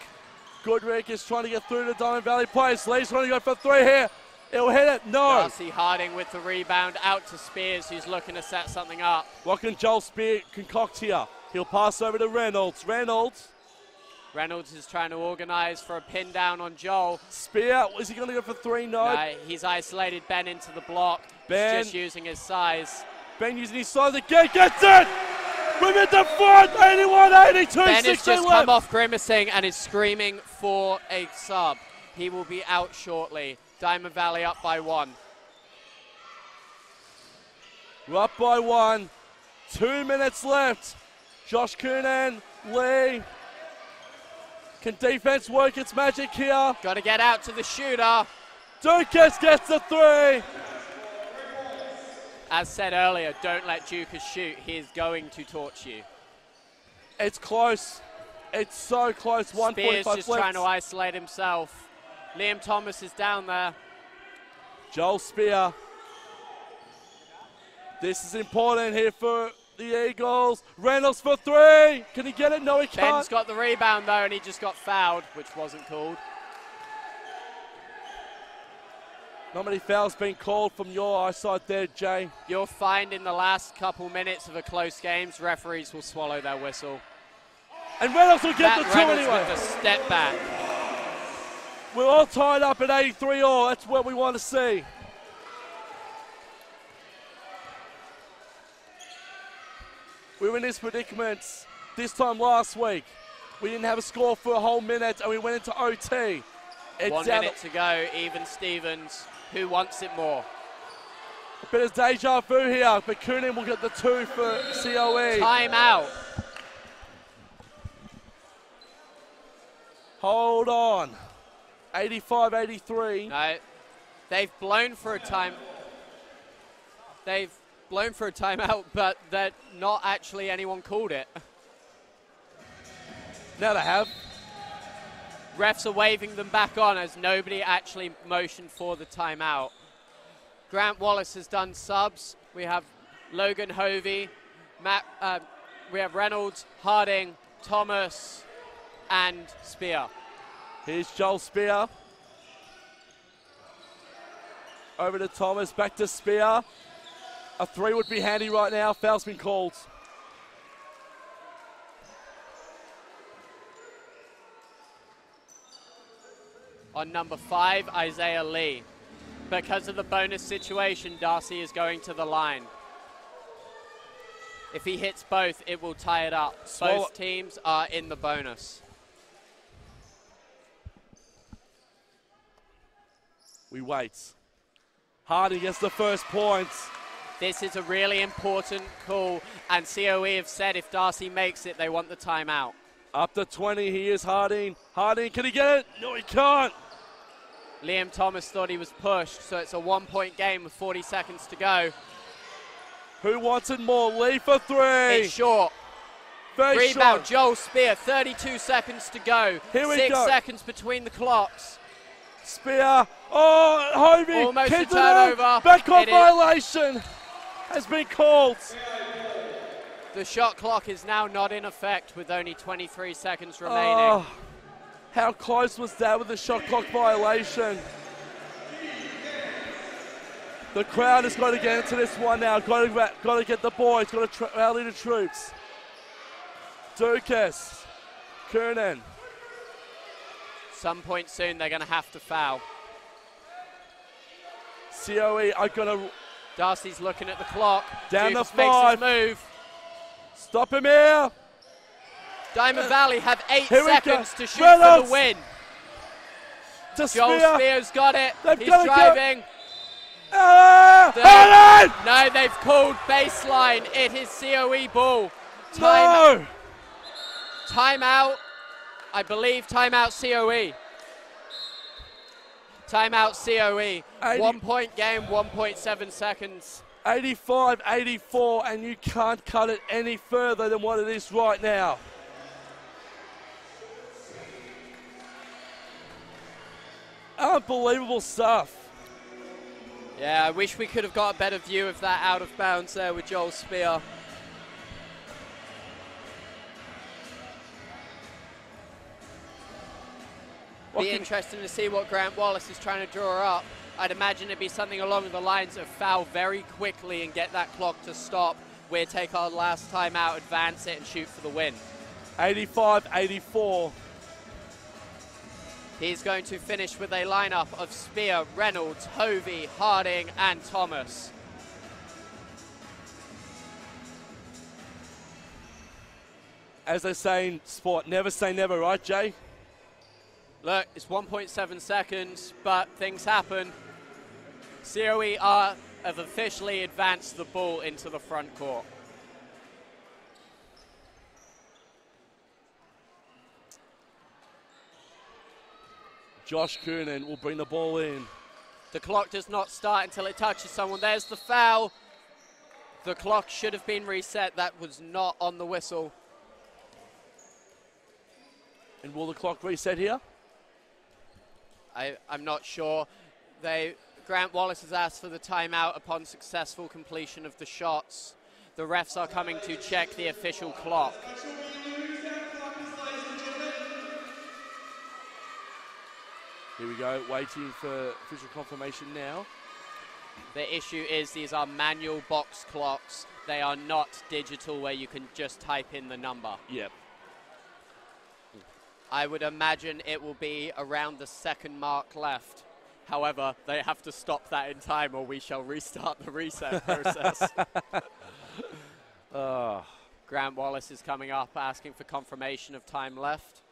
Goodrick is trying to get through to Diamond Valley players. Lee's trying to go for 3 here. He'll hit it. No. Darcy Harding with the rebound out to Spears, who's looking to set something up. What can Joel Spear concoct here? He'll pass over to Reynolds. Reynolds is trying to organize for a pin down on Joel. Spear, is he going to go for 3? No. He's isolated Ben into the block. Ben. He's just using his size. Ben using his size again. Gets it! We're at the front. 81-82. Ben has just come off grimacing and is screaming for a sub. He will be out shortly. Diamond Valley up by 1. We're up by 1. 2 minutes left. Josh Coonan, Lee. Can defense work its magic here? Got to get out to the shooter. Dukas gets the 3. As said earlier, don't let Dukas shoot. He is going to torch you. It's close. It's so close. 1.5 Spears left. just trying to isolate himself. Liam Thomas is down there. Joel Spear. This is important here for the Eagles. Reynolds for 3. Can he get it? No, he can't. Ben's got the rebound though, and he just got fouled, which wasn't called. Not many fouls being called from your eyesight there, Jay. You'll find in the last couple minutes of a close game, referees will swallow their whistle. And Reynolds will get the 2 Reynolds anyway. with the step back. We're all tied up at 83 all. That's what we want to see. We were in this predicament this time last week. We didn't have a score for a whole minute and we went into OT. It's 1 minute to go, even Stevens. Who wants it more? A bit of deja vu here, but Coonan will get the 2 for CoE. Timeout. Hold on. 85-83. No, they've blown for a time. They've blown for a timeout, but that not actually anyone called it. Now they have. Refs are waving them back on as nobody actually motioned for the timeout. Grant Wallace has done subs. We have Logan Hovey, we have Reynolds, Harding, Thomas, and Spear. Here's Joel Spear. Over to Thomas, back to Spear. A 3 would be handy right now. Foul's been called. On number 5, Isaiah Lee. Because of the bonus situation, Darcy is going to the line. If he hits both, it will tie it up. Both teams are in the bonus. We wait. Harding gets the first points. This is a really important call, and CoE have said if Darcy makes it, they want the timeout. Up to 20, here's Harding. Harding, can he get it? No, he can't. Liam Thomas thought he was pushed, so it's a 1-point game with 40 seconds to go. Who wants it more? Lee for 3. It's short. Very Rebound, short. Joel Spear, 32 seconds to go. Here we 6 go. seconds between the clocks. Spear. Oh, Hovey. Almost a Keeps it turnover. up. Backcourt violation has been called. The shot clock is now not in effect with only 23 seconds remaining. Oh, how close was that with the shot clock violation? The crowd has got to get into this one now. Got to get the boys. Got to rally the troops. Dukas, Kernan. Some point soon they're going to have to foul. CoE are going to... Darcy's looking at the clock. Down Dukas the 5. makes his move. Stop him here. Diamond Valley have 8 Here seconds to shoot for the win. To Joel Spear. Spear's got it. They've He's got to driving. No, they've called baseline. It is CoE ball. No. Timeout. I believe timeout CoE. Timeout CoE. 1 point game, 1.7 seconds. 85-84, and you can't cut it any further than what it is right now. Unbelievable stuff. Yeah, I wish we could have got a better view of that out of bounds there with Joel Spear. Be interesting to see what Grant Wallace is trying to draw up. I'd imagine it'd be something along the lines of foul very quickly and get that clock to stop. We'll take our last time out, advance it, and shoot for the win. 85-84. He's going to finish with a lineup of Spear, Reynolds, Hovey, Harding, and Thomas. As they say in sport, never say never, right, Jay? Look, it's 1.7 seconds, but things happen. CoE have officially advanced the ball into the front court. Josh Coonan will bring the ball in. The clock does not start until it touches someone. There's the foul. The clock should have been reset. That was not on the whistle. And will the clock reset here? I'm not sure. Grant Wallace has asked for the timeout upon successful completion of the shots. The refs are coming to check the official clock. Here we go, waiting for official confirmation now. The issue is these are manual box clocks. They are not digital where you can just type in the number. Yep. I would imagine it will be around the second mark left. However, they have to stop that in time or we shall restart the reset process. Grant Wallace is coming up asking for confirmation of time left.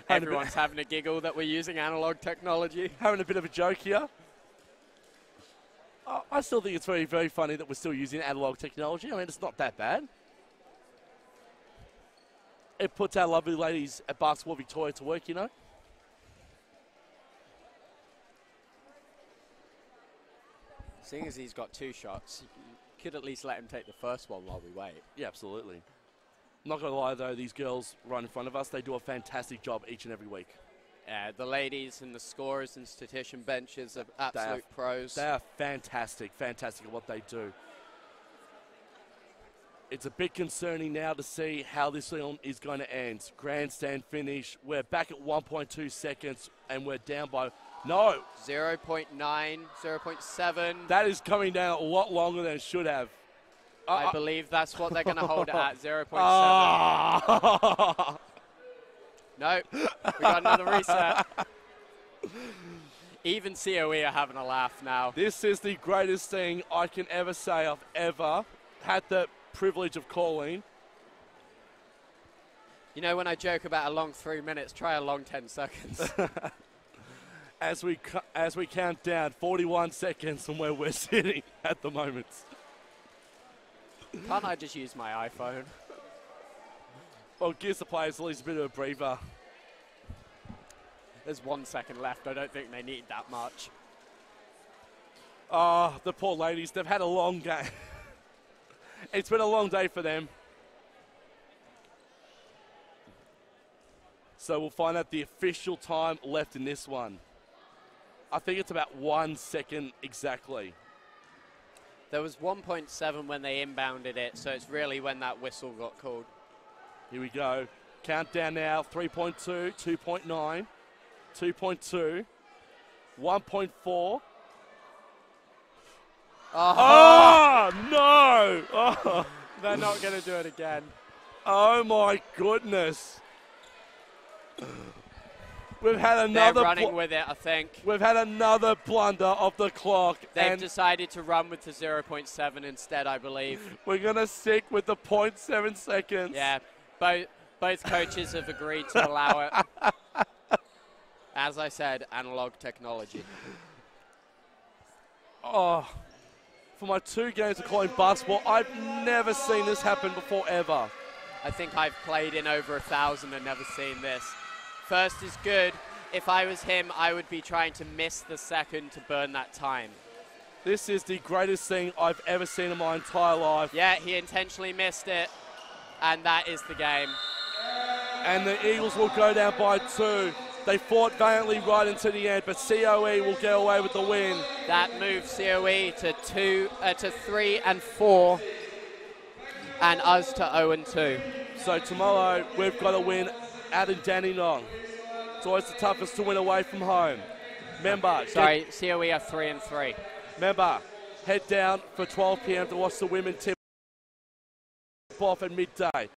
Everyone's having a giggle that we're using analog technology. Having a bit of a joke here. I still think it's very, very funny that we're still using analog technology. I mean, it's not that bad. It puts our lovely ladies at Basketball Victoria to work, you know. Seeing as he's got 2 shots, you could at least let him take the first one while we wait. Yeah, absolutely. Not going to lie, though, these girls right in front of us, they do a fantastic job each and every week. Yeah, the ladies and the scorers and statistician benches are absolute pros. They are fantastic at what they do. It's a bit concerning now to see how this film is going to end. Grandstand finish. We're back at 1.2 seconds, and we're down by... No. 0.9, 0.7. That is coming down a lot longer than it should have. I believe that's what they're going to hold it at, 0.7. No, we got another reset. Even CoE are having a laugh now. This is the greatest thing I can ever say I've ever had the privilege of calling. You know, when I joke about a long 3 minutes, try a long 10 seconds. As we count down 41 seconds from where we're sitting at the moment. Can't I just use my iPhone? Well, it gives the players at least a bit of a breather. There's 1 second left. I don't think they need that much. The poor ladies, they've had a long game. It's been a long day for them. So we'll find out the official time left in this one. I think it's about 1 second exactly. There was 1.7 when they inbounded it, so it's really when that whistle got called. Here we go. Countdown now, 3.2, 2.9, 2.2. 1.4. Oh, No! Oh, they're not going to do it again. oh my goodness. We've had another. They're running with it, I think. We've had another blunder of the clock. They've and decided to run with the 0.7 instead, I believe. we're going to stick with the 0.7 seconds. Yeah, both coaches have agreed to allow it. As I said, analog technology. Oh, for my 2 games of calling basketball, I've never seen this happen before ever. I think I've played in over 1,000 and never seen this. First is good. If I was him, I would be trying to miss the second to burn that time. This is the greatest thing I've ever seen in my entire life. Yeah, he intentionally missed it, and that is the game. And the Eagles will go down by 2. They fought valiantly right into the end, but CoE will get away with the win. That moves CoE to 3 and 4, and us to 0 and 2. So tomorrow we've got to win out in Dandenong. It's always the toughest to win away from home. Remember, Sorry, CoE are 3 and 3. Remember, head down for 12 p.m. to watch the women tip off at midday.